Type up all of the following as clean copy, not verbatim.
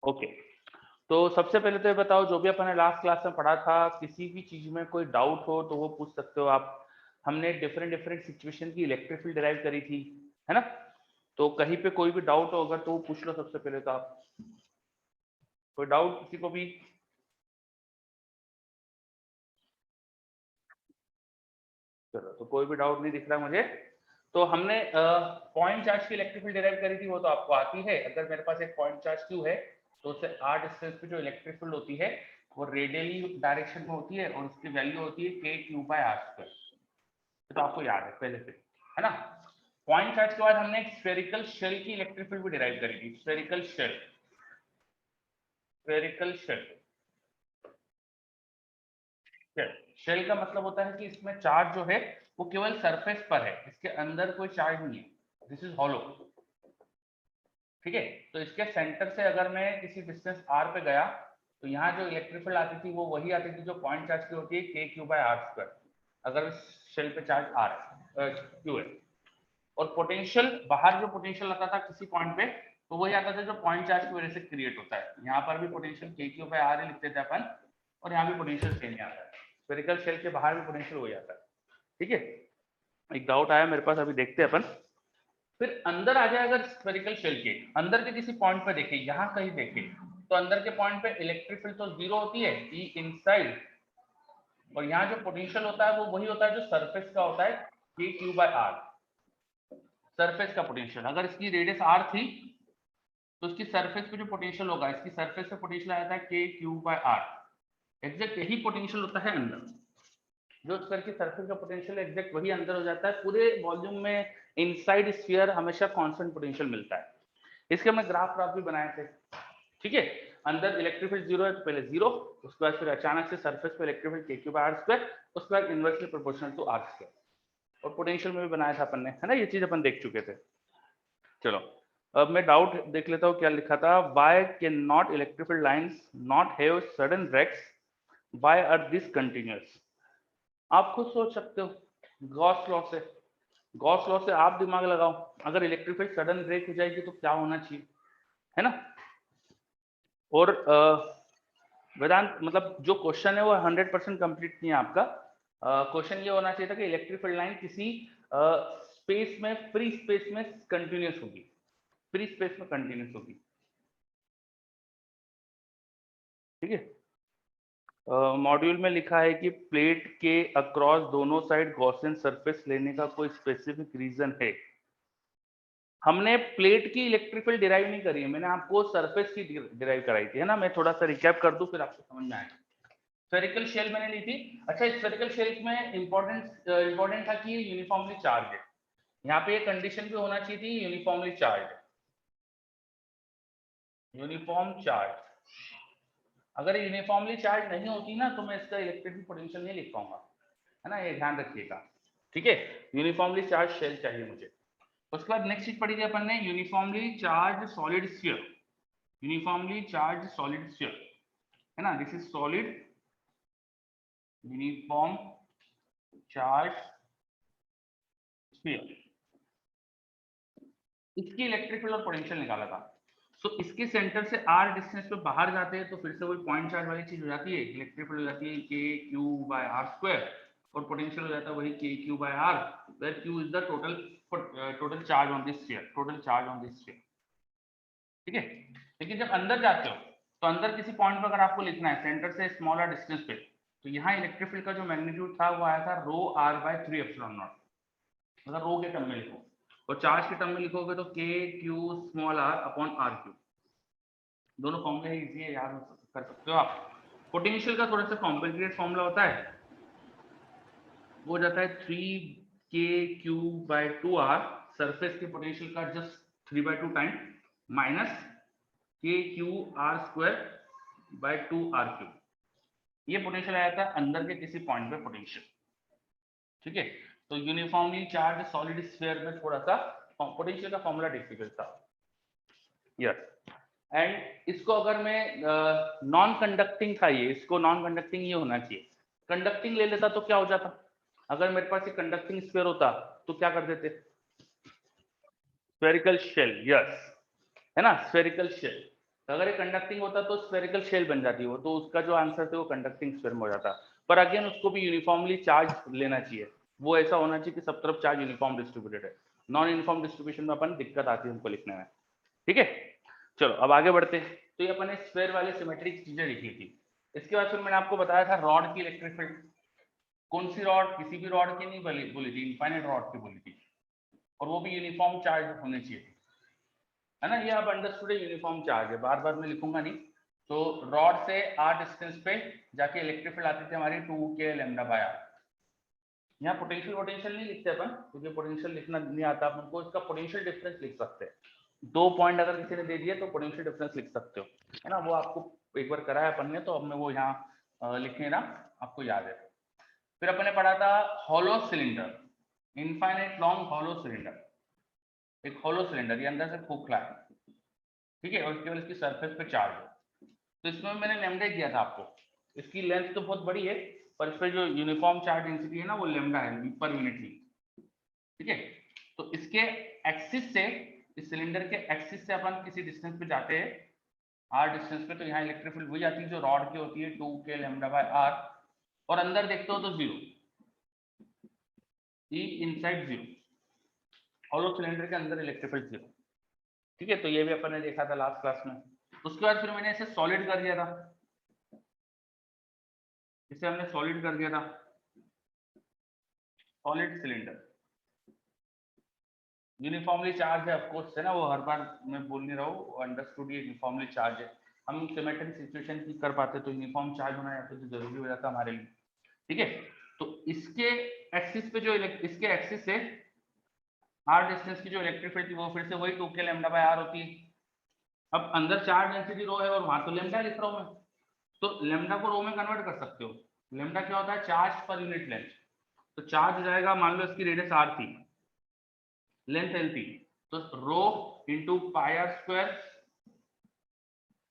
Okay, तो सबसे पहले तो ये बताओ, जो भी अपन ने लास्ट क्लास में पढ़ा था, किसी भी चीज में कोई डाउट हो तो वो पूछ सकते हो आप। हमने डिफरेंट डिफरेंट सिचुएशन की इलेक्ट्रिक फील्ड डिराइव करी थी, है ना? तो कहीं पे कोई भी डाउट होगा तो वो पूछ लो सबसे पहले तो आप। कोई डाउट किसी को भी? चलो, तो कोई भी डाउट नहीं दिख रहा मुझे। तो हमने पॉइंट चार्ज की इलेक्ट्रिक फील्ड डिराइव करी थी, वो तो आपको आती है। अगर मेरे पास एक पॉइंट चार्ज क्यू है तो उससे आर डिस्टेंस पे जो इलेक्ट्रिक फील्ड होती है वो रेडियली डायरेक्शन में होती है और उसकी वैल्यू होती है K Q by R square. तो आपको याद है पहले से, है ना? पॉइंट चार्ज के बाद हमने एक स्फेरिकल शेल की इलेक्ट्रिक फील्ड भी डिराइव करी थी। Spherical shell, spherical shell. Shell का मतलब होता है कि इसमें चार्ज जो है वो केवल सरफेस पर है, इसके अंदर कोई चार्ज नहीं है। This is hollow. ठीक है, तो इसके सेंटर से अगर मैं किसी डिस्टेंस आर पे गया तो यहाँ जो इलेक्ट्रिक फील्ड आती थी वो वही आती थी जो पॉइंट चार्ज की होती है, K Q by R square, अगर शेल पे चार्ज आर क्यू है। और पोटेंशियल, बाहर जो पोटेंशियल आता था किसी पॉइंट पे, तो वही आता था जो पॉइंट चार्ज की वजह से क्रिएट होता है। यहाँ पर भी पोटेंशियल के क्यू बाय आर ही लिखते थे अपन, और यहाँ भी पोटेंशियल सेम ही आता है। स्फेरिकल शेल के बाहर भी पोटेंशियल वही आता है। ठीक है, एक डाउट आया मेरे पास, अभी देखते हैं अपन। फिर अंदर आ जाए, अगर स्फेरिकल शेल के अंदर के किसी पॉइंट पे देखें, यहाँ कहीं देखें, तो अंदर के पॉइंट पे इलेक्ट्रिक फील्ड तो जीरो होती है, ई इनसाइड, और यहाँ जो पोटेंशियल होता है वो वही होता है जो सरफेस का होता है, K Q by are. Surface का पोटेंशियल, अगर इसकी रेडियस आर थी तो इसकी सरफेस पे जो पोटेंशियल होगा, इसकी सरफेस पे पोटेंशियल आ जाता है K Q by are. Exact यही पोटेंशियल होता है अंदर, जो स्फीयर की सरफेस का पोटेंशियल एग्जैक्ट वही अंदर हो जाता है। पूरे वॉल्यूम में इनसाइड स्फीयर हमेशा कांस्टेंट पोटेंशियल मिलता है। इसके हमने ग्राफ भी बनाए थे। ठीक है, अंदर इलेक्ट्रिक फील्ड जीरो है तो पहले जीरो, उसके बाद फिर अचानक से सरफेस पे electric field K Q by R square, उसके बाद inversely proportional to R square. और पोटेंशियल में भी बनाया था अपन ने, है ना? ये चीज अपन देख चुके थे। चलो, अब मैं डाउट देख लेता हूँ क्या लिखा था। Why can not electric field lines not have sudden breaks why are this continuous? आप खुद सोच सकते हो, गॉस लॉ से, गॉस लॉ से आप दिमाग लगाओ। अगर इलेक्ट्रिक फील्ड सडन ब्रेक हो जाएगी तो क्या होना चाहिए, है ना? और वेदांत, मतलब जो क्वेश्चन है वो 100% कंप्लीट नहीं है आपका। क्वेश्चन ये होना चाहिए था कि इलेक्ट्रिक फील्ड लाइन किसी स्पेस में, फ्री स्पेस में कंटिन्यूअस होगी, फ्री स्पेस में कंटिन्यूअस होगी। ठीक है, मॉड्यूल में लिखा है कि प्लेट के अक्रॉस दोनों साइड गॉसियन सरफेस लेने का कोई स्पेसिफिक रीजन है? हमने प्लेट की इलेक्ट्रिक फील्ड डिराइव नहीं करी है, मैंने आपको सरफेस की डिराइव कराई थी, है ना? मैं थोड़ा सा रिकैप कर दूं फिर आपको समझ में आएगा। स्फेरिकल शेल मैंने ली थी। अच्छा, स्फेरिकल शेल में इंपॉर्टेंट था कि यूनिफॉर्मली चार्ज है। यहाँ पे ये कंडीशन भी होना चाहिए थी, यूनिफॉर्मली चार्ज, यूनिफॉर्म चार्ज। अगर यूनिफॉर्मली चार्ज नहीं होती ना तो मैं इसका इलेक्ट्रिक पोटेंशियल नहीं लिख पाऊंगा, है ना? ये ध्यान रखिएगा। ठीक है, यूनिफॉर्मली चार्ज शेल चाहिए मुझे। उसके बाद नेक्स्ट चीज पढ़ी थी अपन ने, uniformly charge solid sphere. Uniformly charge solid sphere, है ना? This is solid uniform charge sphere. इसकी इलेक्ट्रिक फील्ड और पोटेंशियल निकाला था। सो इसके सेंटर से आर डिस्टेंस पे बाहर जाते हैं तो फिर से वही पॉइंट चार्ज वाली चीज हो जाती है, इलेक्ट्रिक फील्ड हो जाती है K Q by R square, और पोटेंशियल हो जाता है वही K Q by R, where Q is the total charge on this sphere, total charge on this sphere. ठीक है, लेकिन जब अंदर जाते हो तो अंदर किसी पॉइंट पर अगर आपको लिखना है सेंटर से स्मॉलर डिस्टेंस पे, तो यहाँ इलेक्ट्रिक फील्ड का जो मैग्नीट्यूड था वो आया था rho R by 3 epsilon not. मतलब रो के टर्म में लिखो, और चार्ज के टर्म में लिखोगे तो K Q small R upon R Q. दोनों फॉर्मूले इजी है, याद कर सकते हो आप। पोटेंशियल का थोड़ा सा कॉम्प्लिकेटेड फॉर्मूला होता है, वो हो जाता है 3k⁴/2r, सरफेस के पोटेंशियल का जस्ट 3/2 टाइम, माइनस k⁴r²/2r³। ये पोटेंशियल आया था अंदर के किसी पॉइंट पे पोटेंशियल। ठीक है, तो यूनिफॉर्मली चार्ज सॉलिड स्फीयर में थोड़ा सा पोटेंशियल का फॉर्मूला डिफिकल्ट था। यस, एंड इसको अगर मैं नॉन कंडक्टिंग था ये, इसको नॉन कंडक्टिंग ये होना चाहिए, कंडक्टिंग ले लेता तो क्या हो जाता? अगर मेरे पास ये कंडक्टिंग स्फीयर होता तो क्या कर देते? स्फेरिकल शेल, यस, है ना? Spherical shell. अगर ये कंडक्टिंग होता तो स्फेरिकल शेल बन जाती वो, तो उसका जो आंसर थे वो कंडक्टिंग स्फेयर में हो जाता। पर अगेन उसको भी यूनिफॉर्मली चार्ज लेना चाहिए, वो ऐसा होना चाहिए कि सब तरफ चार्ज यूनिफॉर्म डिस्ट्रीब्यूटेड है। नॉन यूनिफॉर्म डिस्ट्रीब्यूशन में अपन दिक्कत आती है हमको लिखने में। ठीक है, चलो अब आगे बढ़ते हैं। तो ये अपन ने स्फेयर वाले सिमेट्रिक चीजें लिखी थी। इसके बाद फिर मैंने आपको बताया था रॉड की इलेक्ट्रिक फील्ड। कौन सी रॉड? किसी भी रॉड की नहीं बोली थी, इनफाइनाइट रॉड की बोली थी, और वो भी यूनिफॉर्म चार्ज होने चाहिए, है ना। ये अब अंडरस्टूड यूनिफॉर्म चार्ज है, बार बार मैं लिखूंगा नहीं। तो रॉड से आर डिस्टेंस पे जाके इलेक्ट्रिक फील्ड आती थी हमारी 2k लैम्डा बाय आर। यहाँ पोटेंशियल नहीं लिखते अपन, क्योंकि पोटेंशियल लिखना नहीं आता अपन को। इसका पोटेंशियल डिफरेंस लिख सकते हैं। 2 पॉइंट अगर किसी ने दे दिए तो पोटेंशियल डिफरेंस लिख सकते हो, है ना। वो आपको एक बार कराया अपन ने, तो अब मैं वो यहाँ लिखने ना आपको याद है। फिर अपन ने पढ़ा था hollow cylinder, infinite long hollow cylinder. एक हॉलो सिलेंडर, ये अंदर से खोखला है, ठीक है, और केवल इसकी सरफेस पे चार्ज है। तो इसमें मैंने लैम्डा दिया था आपको। इसकी लेंथ तो बहुत बड़ी है, पर इस पर जो यूनिफॉर्म चार्ज डेंसिटी है ना वो लैम्डा है पर यूनिट ही, ठीक है। तो इसके एक्सिस से, इस सिलेंडर के एक्सिस से अपन किसी डिस्टेंस पे जाते हैं, आर डिस्टेंस पे, तो यहाँ इलेक्ट्रिक फील्ड वही आती है जो रॉड की होती है 2k लैम्डा बाय आर। और अंदर देखते हो तो 0, ई इनसाइड 0, हॉलो सिलेंडर के अंदर इलेक्ट्रिक फील्ड 0, ठीक है। तो ये भी अपन ने देखा था लास्ट क्लास में। उसके बाद फिर मैंने इसे सॉलिड कर दिया था, इसे हमने सॉलिड कर दिया था, सॉलिड सिलेंडर। यूनिफॉर्मली चार्ज है, ऑफ कोर्स, है ना, वो हर बार मैं बोल नहीं रहा हूँ, अंडरस्टूड ये यूनिफॉर्मली चार्ज है। हम सिमेट्रिक सिचुएशन की कर पाते तो यूनिफॉर्म चार्ज होना यहाँ पे तो जरूरी हो जाता हमारे लिए, ठीक है। तो इसके एक्सिस पे जो इसके एक्सिस से आर डिस्टेंस की जो इलेक्ट्रिक फील्ड थी वो फिर से वही 2k लैम्डा बाय आर होती है। अब अंदर चार्ज डेंसिटी रो है और वहां तो लैम्डा लिख रहा हूं मैं, तो लैम्डा को रो में कन्वर्ट कर सकते हो। लैम्डा क्या होता है? Charge per unit length. तो चार्ज हो जाएगा, मान लो इसकी रेडियस आर थी, लेंथ एल थी, तो rho into pi R square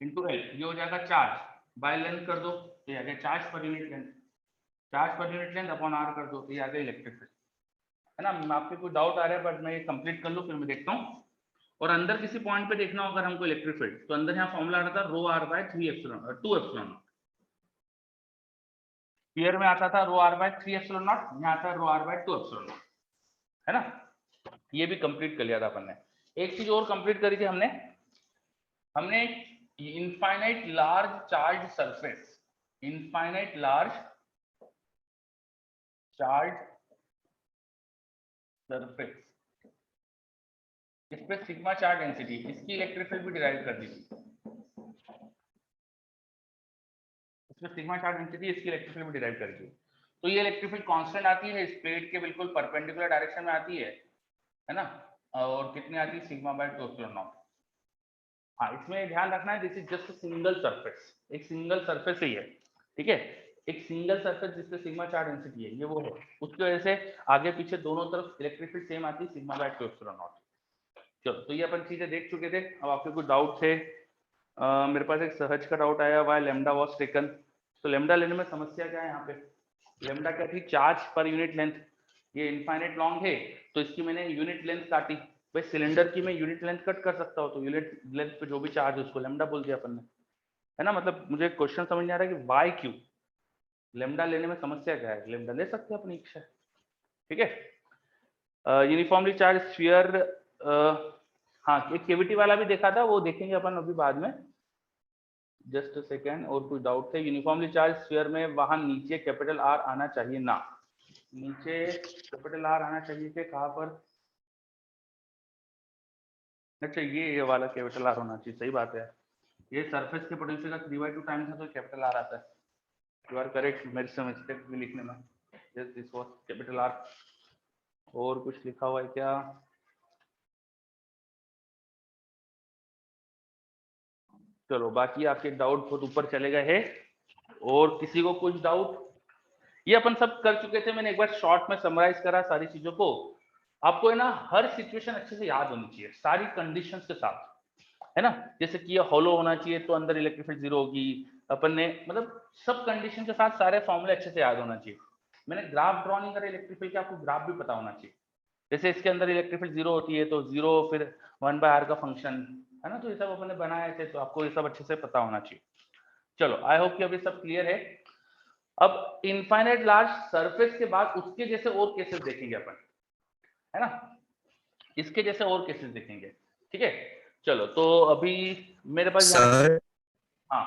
into L, ये हो जाएगा चार्ज बाय लेंथ कर दो, तो ये आ गया charge per unit length. Charge per unit length upon R कर दो, तो ये आ गया इलेक्ट्रिक फील्ड, है ना। आपके कोई डाउट आ रहा है, बट मैं ये कंप्लीट कर लूँ फिर मैं देखता हूँ। और अंदर किसी पॉइंट पे देखना होगा हमको इलेक्ट्रिक फील्ड, तो अंदर यहाँ फॉर्मूला आ रहा था rho R by 3 epsilon 2 epsilon. Sphere में आता था rho R by 3 epsilon naught, यहाँ आता है rho R by 2 epsilon naught, है ना। ये भी कंप्लीट कर लिया था अपन ने। एक चीज और कंप्लीट करी थी हमने, हमने infinite large charge surface, infinite large charge surface, इस पे सिग्मा चार्ज डेंसिटी, इसकी इलेक्ट्रिक फील्ड भी डिराइव कर दी थी। इसमें सिग्मा चार्ज डेंसिटी, इसकी इलेक्ट्रिक फील्ड भी डिराइव कर दी। तो ये इलेक्ट्रिक फील्ड कांस्टेंट आती है, इस प्लेट के बिल्कुल परपेंडिकुलर डायरेक्शन में आती है ना। और कितनी आती है? Sigma bye 2 epsilon not. हाँ, इसमें ध्यान रखना है, this is just single surface, एक सिंगल सरफेस ही है, ठीक है। एक सिंगल सरफेस जिसपे सिग्मा चार्ज डेंसिटी है, ये वो है, उसकी वजह से आगे पीछे दोनों तरफ इलेक्ट्रिक फील्ड सेम आती है, सिग्मा बाय 2 एप्सिलॉन नॉट। चलो, तो ये अपन चीजें देख चुके थे। अब आपके कुछ डाउट थे? मेरे पास एक सहज का डाउट आया, वाई लेमडा वॉज टेकन। तो लेमडा लेने में समस्या क्या है यहाँ पे? लेमडा क्या थी? Charge per unit length. ये इनफाइनाइट लॉन्ग है, तो इसकी मैंने यूनिट लेंथ काटी। भाई सिलेंडर की मैं यूनिट लेंथ कट कर सकता हूँ, तो यूनिट लेंथ पे जो भी चार्ज है उसको लेमडा बोल दिया अपन ने, है ना। मतलब मुझे क्वेश्चन समझ नहीं आ रहा है कि वाई क्यों लेमडा लेने में समस्या क्या है, लेमडा ले सकते हैं अपनी इच्छा, ठीक है। यूनिफॉर्मली चार्ज स्फीयर, हाँ एक केविटी वाला भी देखा था, वो देखेंगे अपन अभी बाद में, जस्ट सेकेंड। और कुछ डाउट थे? यूनिफॉर्मली चार्ज स्फीयर में वहां नीचे कैपिटल आर आना चाहिए ना? नीचे कैपिटल आर आना चाहिए कि कहाँ पर? अच्छा, ये वाला कैपिटल आर होना चाहिए, सही बात है। ये सरफेस के पोटेंशियल का 3/2 टाइम्स है, तो कैपिटल आर आता है। यू आर करेक्ट, मेरे से मिस्टेक भी लिखने में, yes this was capital R. और कुछ लिखा हुआ है क्या? चलो, बाकी आपके डाउट बहुत ऊपर चले गए हैं। और किसी को कुछ डाउट? ये अपन सब कर चुके थे, मैंने एक बार शॉर्ट में समराइज करा सारी चीजों को। आपको है ना हर सिचुएशन अच्छे से याद होनी चाहिए, सारी कंडीशंस के साथ, है ना। जैसे कि ये हॉलो होना चाहिए तो अंदर इलेक्ट्रिक फील्ड 0 होगी, अपन ने मतलब सब कंडीशन के साथ सारे फॉर्मूले अच्छे से याद होना चाहिए। मैंने ग्राफ ड्रॉ नहीं करा इलेक्ट्रिक फील्ड के, आपको ग्राफ भी पता होना चाहिए। जैसे इसके अंदर इलेक्ट्रिक फील्ड 0 होती है तो 0 फिर 1/r का फंक्शन, है ना। तो ये सब अपने बनाए थे, तो आपको ये सब अच्छे से पता होना चाहिए। चलो, आई होप कि अभी सब क्लियर है। अब इनफाइनाइट लार्ज सरफेस के बाद उसके जैसे और केसेस देखेंगे अपन, है ना, इसके जैसे और केसेस देखेंगे, ठीक है। चलो, तो अभी मेरे पास यहाँ, सर हाँ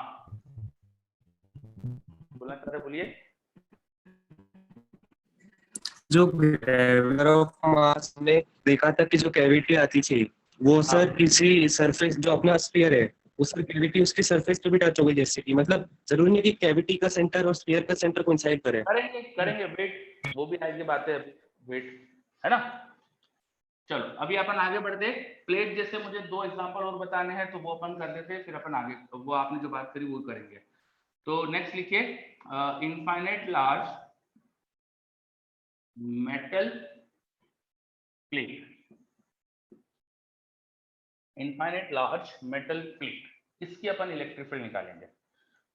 बोलना चाह रहे, बोलिए। जो ग्रेवियर ऑफ मास में देखा था कि जो कैविटी आती थी वो हाँ, सर किसी सरफेस जो अपना स्फीयर है उसकी कैविटी उसकी सरफेस पे भी टच हो गई, जैसे कि मतलब जरूरी नहीं कि कैविटी का सेंटर और स्फीयर का सेंटर कोइंसाइड करे। करेंगे करेंगे, वेट, वो भी आगे बात है, वेट, है ना। चलो, अभी अपन आगे बढ़ते हैं। प्लेट जैसे मुझे 2 एग्जांपल और बताने हैं, तो वो अपन कर देते हैं, फिर अपन आगे, तो वो आपने जो बात करी वो करेंगे। तो नेक्स्ट लिखिए, infinite large metal plate, infinite large metal plate, इसकी अपन इलेक्ट्रिक फील्ड निकालेंगे।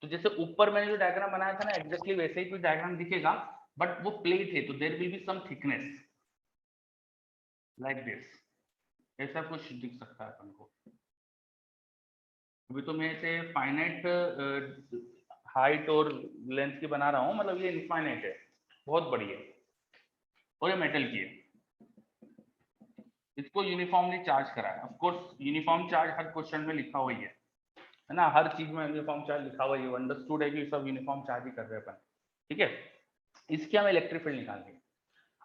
तो जैसे ऊपर मैंने जो डायग्राम बनाया था ना, एग्जैक्टली वैसे ही कोई डायग्राम दिखेगा, बट वो प्लेट है, तो there will be some thickness like this, ऐसा कुछ दिख सकता है अपन को। अभी तो मैं इसे फाइनाइट हाइट और लेंथ की बना रहा हूँ, मतलब ये इनफाइनाइट है, बहुत बड़ी है, और ये मेटल की है। इसको यूनिफॉर्मली चार्ज करा है। Of course uniform charge her question में लिखा हुआ ही है ना, हर चीज में यूनिफॉर्म चार्ज लिखा हुआ है, अंडरस्टूड है कि सब यूनिफॉर्म चार्ज ही कर रहे हैं अपन, ठीक है। इसके हम इलेक्ट्रिक फील्ड निकालेंगे।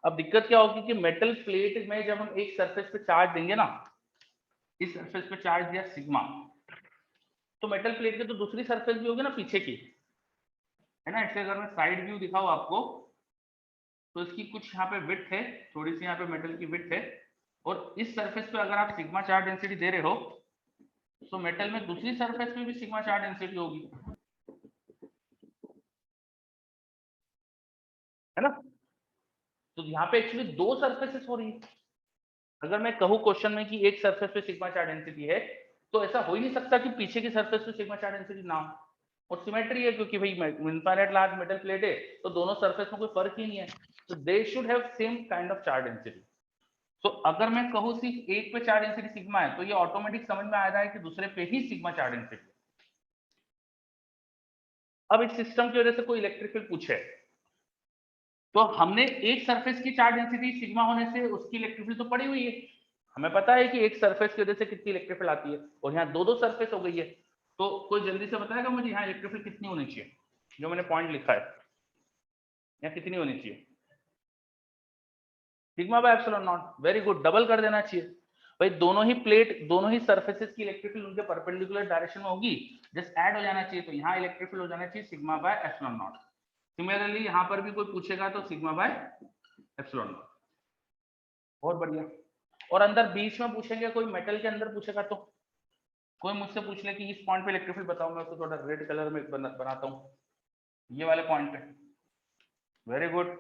अब दिक्कत क्या होगी कि मेटल प्लेट में जब हम एक सरफेस पे चार्ज देंगे ना, इस सरफेस पे चार्ज दिया सिग्मा, तो मेटल प्लेट की तो दूसरी सरफेस भी होगी ना पीछे की, है ना। इसलिए अगर मैं साइड व्यू दिखाऊं आपको, तो इसकी कुछ यहाँ पे विड्थ है, थोड़ी सी यहाँ पे मेटल की विड्थ है, और इस सरफेस पे अगर आप सिग्मा चार्ज डेंसिटी दे रहे हो, तो मेटल में दूसरी सरफेस पे भी सिग्मा चार्ज डेंसिटी होगी, है ना। तो यहाँ पे एक्चुअली 2 सरफेसेस हो रही है। अगर मैं कहूँ क्वेश्चन में कि एक सरफेस पे सिग्मा चार्ज डेंसिटी है, तो ऐसा हो ही नहीं सकता कि पीछे की सरफेस पे सिग्मा चार्ज डेंसिटी ना हो। और सिमेट्री है, क्योंकि भाई इनफाइनाइट लार्ज मेटल प्लेट है, तो दोनों सरफेस में कोई फर्क ही नहीं है, तो they should have same kind of charge density. तो अगर मैं कहूँ सिर्फ एक पे चार्ज डेंसिटी सिग्मा है, तो ये ऑटोमेटिक समझ में आ रहा है कि दूसरे पे ही सिग्मा चार्ज डेंसिटी है। अब इस सिस्टम की वजह से कोई इलेक्ट्रिक फील्ड पूछे, तो हमने एक सरफेस की चार्ज डेंसिटी सिग्मा होने से उसकी इलेक्ट्रिक फील्ड तो पड़ी हुई है, हमें पता है कि एक सरफेस की वजह से कितनी इलेक्ट्रिक फील्ड आती है, और यहाँ 2 सरफेस हो गई है। तो कोई जल्दी से बताएगा मुझे यहाँ इलेक्ट्रिक फील्ड कितनी होनी चाहिए, जो मैंने पॉइंट लिखा है, यहाँ कितनी होनी चाहिए? Sigma bye epsilon not. Very good, double कर देना चाहिए भाई। दोनों ही प्लेट, दोनों ही सरफेसेस की इलेक्ट्रिक फील्ड उनके परपेंडिकुलर डायरेक्शन में होगी, जस्ट ऐड हो जाना चाहिए, तो यहाँ इलेक्ट्रिक फील्ड हो जाना चाहिए sigma bye epsilon not. Similarly यहाँ पर भी कोई पूछेगा तो सिग्मा बाय एप्सिलॉन नॉट। बहुत बढ़िया। और अंदर बीच में पूछेंगे, कोई मेटल के अंदर पूछेगा, तो कोई मुझसे पूछ ले कि इस पॉइंट पे इलेक्ट्रिक फील्ड बताओ, मैं उसको थोड़ा रेड कलर में बनाता हूँ, ये वाले पॉइंट पे। वेरी गुड,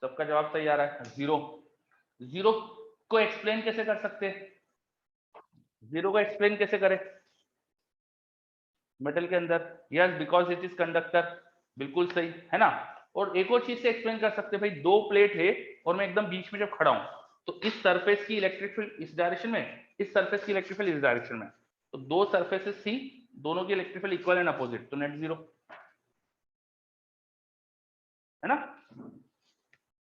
सबका जवाब सही आ रहा है। जीरो। जीरो को एक्सप्लेन कैसे कर सकते हैं? जीरो को एक्सप्लेन कैसे करें मेटल के अंदर? Yes, because it is conductor. बिल्कुल सही, है ना। और एक और चीज से एक्सप्लेन कर सकते हैं भाई, 2 प्लेट है और मैं एकदम बीच में जब खड़ा हूं, तो इस सरफेस की इलेक्ट्रिक फील्ड इस डायरेक्शन में, इस सरफेस की इलेक्ट्रिक फील्ड इस डायरेक्शन में, तो 2 सरफेसेस थी, दोनों की electric field equal and opposite, तो नेट जीरो, है ना।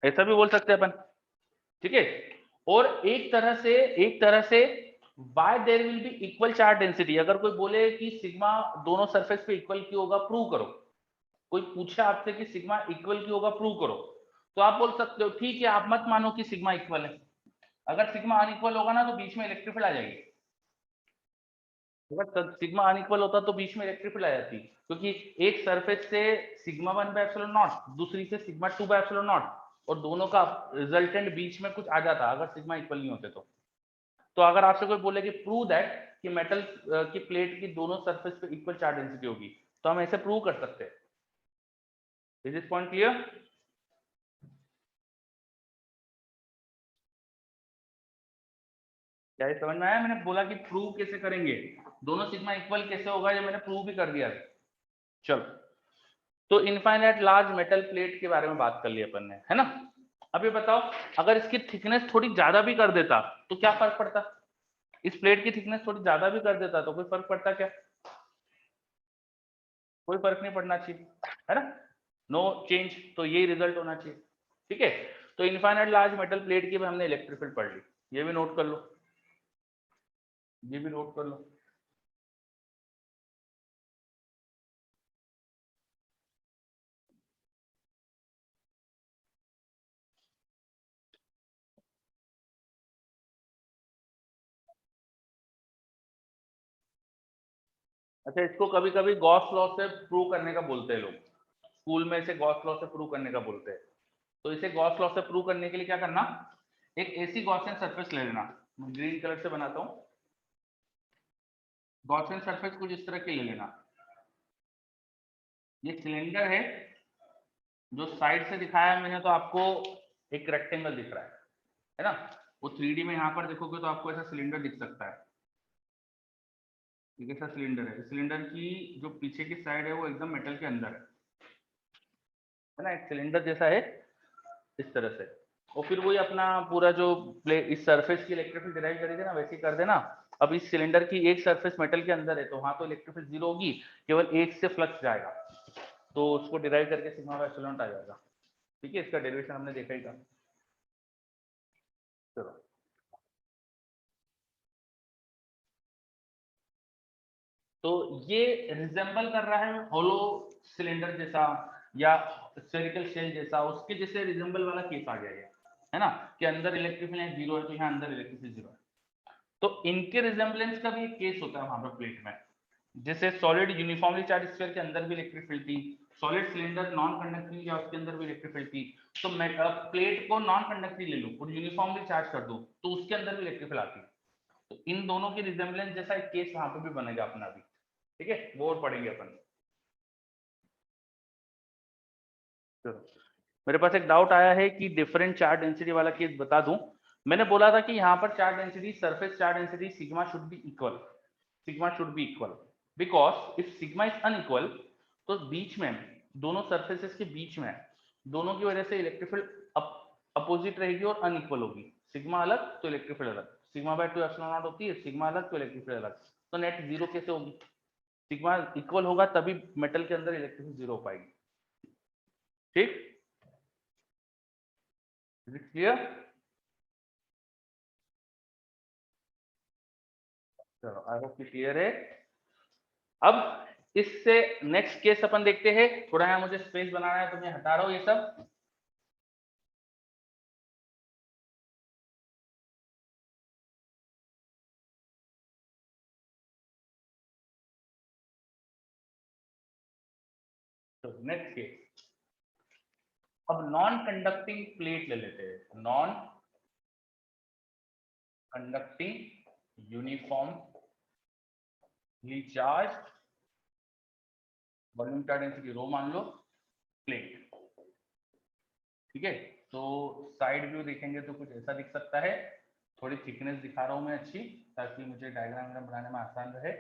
ऐसा भी बोल सकते हैं अपन, ठीक है। और एक तरह से why there will be equal charge density, अगर कोई बोले कि सिग्मा दोनों सरफेस पे इक्वल क्यों होगा, प्रूव करो। कोई पूछे आपसे कि सिग्मा इक्वल क्यों होगा, प्रूव करो, तो आप बोल सकते हो ठीक है, आप मत मानो कि सिग्मा इक्वल है। अगर सिग्मा अनइक्वल होगा ना, तो बीच में इलेक्ट्रिक फील्ड आ जाएगी। अगर सिग्मा अनइक्वल होता तो बीच में इलेक्ट्रिक फील्ड आ जाती, क्योंकि एक सरफेस से सिग्मा 1 बाय एप्सिलॉन नॉट, दूसरी से सिग्मा 2 बाय एप्सिलॉन नॉट, और दोनों का रिजल्टेंट बीच में कुछ आ जाता अगर सिग्मा इक्वल नहीं होते तो अगर आपसे कोई बोले कि प्रूव दैट कि मेटल की प्लेट की दोनों सरफेस पे इक्वल चार्ज डेंसिटी होगी, तो हम ऐसे प्रूव कर सकते हैं। Is this point clear? क्या ये समझ में आया? मैंने बोला कि प्रूव कैसे करेंगे, दोनों सिग्मा इक्वल कैसे होगा, ये मैंने प्रूव भी कर दिया। चलो, तो इनफाइनाइट लार्ज मेटल प्लेट के बारे में बात कर ली अपन ने, है ना। अब ये बताओ, अगर इसकी थिकनेस थोड़ी ज्यादा भी कर देता तो क्या फर्क पड़ता? इस प्लेट की थिकनेस थोड़ी ज्यादा भी कर देता तो कोई फर्क पड़ता क्या? कोई फर्क नहीं पड़ना चाहिए, है ना, नो चेंज। तो यही रिजल्ट होना चाहिए, ठीक है। तो इनफाइनाइट लार्ज मेटल प्लेट की भी हमने इलेक्ट्रिक फील्ड पढ़ ली, ये भी नोट कर लो, ये भी नोट कर लो। अच्छा, इसको कभी कभी गॉस लॉ से प्रूव करने का बोलते हैं लोग, स्कूल में इसे गॉस लॉ से प्रूव करने का बोलते हैं। तो इसे गॉस लॉ से प्रूव करने के लिए क्या करना, एक ऐसी गॉसियन सरफेस ले लेना, मैं ग्रीन कलर से बनाता हूँ। गॉसियन सरफेस कुछ इस तरह की ले लेना। ये सिलेंडर है, जो साइड से दिखाया है मैंने तो आपको एक रेक्टेंगल दिख रहा है ना। वो 3D में यहाँ पर देखोगे तो आपको ऐसा सिलेंडर दिख सकता है, एक ऐसा सिलेंडर है। सिलेंडर की जो पीछे की साइड है वो एकदम मेटल के अंदर है ना, एक सिलेंडर जैसा है इस तरह से। और फिर वही अपना पूरा जो इस सरफेस की इलेक्ट्रिक फील्ड डिराइव करेंगे ना, वैसे ही कर देना। अब इस सिलेंडर की एक सरफेस मेटल के अंदर है तो वहां तो इलेक्ट्रिक फील्ड 0 होगी, केवल एक से फ्लक्स जाएगा, तो उसको डिराइव करके सिग्मा बाय एप्सिलॉन आ जाएगा, ठीक है। इसका डेरिवेशन हमने देखा ही था। चलो, तो ये रिजेंबल कर रहा है होलो सिलेंडर जैसा या स्फेरिकल शेल जैसा, उसके जैसे रिजेंबल वाला केस आ गया है ना, कि अंदर इलेक्ट्रिक फील्ड 0 है तो यहाँ अंदर इलेक्ट्रिक फील्ड 0 है। तो इनके रिजेंबलेंस का भी एक केस होता है वहां पर प्लेट में, जैसे सॉलिड यूनिफॉर्मली चार्ज स्फीयर के अंदर भी इलेक्ट्रिक फील्ड थी, सॉलिड सिलेंडर नॉन कंडक्टिंग या उसके अंदर भी इलेक्ट्रिक फील्ड थी। तो मैं प्लेट को नॉन कंडक्टिंग ले लूं और यूनिफॉर्मली चार्ज कर दूं तो उसके अंदर भी इलेक्ट्रिक फील्ड आती है। तो इन दोनों की रिजेंबलेंस जैसा एक केस वहां पर भी बनेगा अपना भी, ठीक है, वो और पढ़ेंगे अपन। चलो, मेरे पास एक डाउट आया है कि डिफरेंट चार्ज डेंसिटी वाला केस बता दूं। मैंने बोला था कि यहाँ पर charge density, surface charge density sigma should be equal, sigma should be equal, because if sigma is unequal तो बीच में, दोनों सरफेसेस के बीच में, दोनों की वजह से इलेक्ट्रिक फील्ड अपोजिट रहेगी और अनइक्वल होगी। सिग्मा अलग तो इलेक्ट्रिक फील्ड अलग, सिग्मा बाय 2 एप्सिलॉन नॉट होती है, सिग्मा अलग तो इलेक्ट्रिक फील्ड अलग, तो नेट 0 कैसे होगी? सिग्मा इक्वल होगा तभी मेटल के अंदर इलेक्ट्रिक फील्ड 0 हो पाएगी, ठीक, क्लियर? चलो, आई होप क्लियर है। अब इससे नेक्स्ट केस अपन देखते हैं, थोड़ा यहाँ मुझे स्पेस बनाना है तो मैं हटा रहा हूँ ये सब। तो नेक्स्ट केस, अब नॉन कंडक्टिंग प्लेट ले लेते हैं, non conducting uniformly charge volume charge density रो मान लो प्लेट, ठीक है। तो साइड व्यू देखेंगे तो कुछ ऐसा दिख सकता है, थोड़ी थिकनेस दिखा रहा हूं मैं अच्छी, ताकि मुझे डायग्राम बनाने में आसान रहे।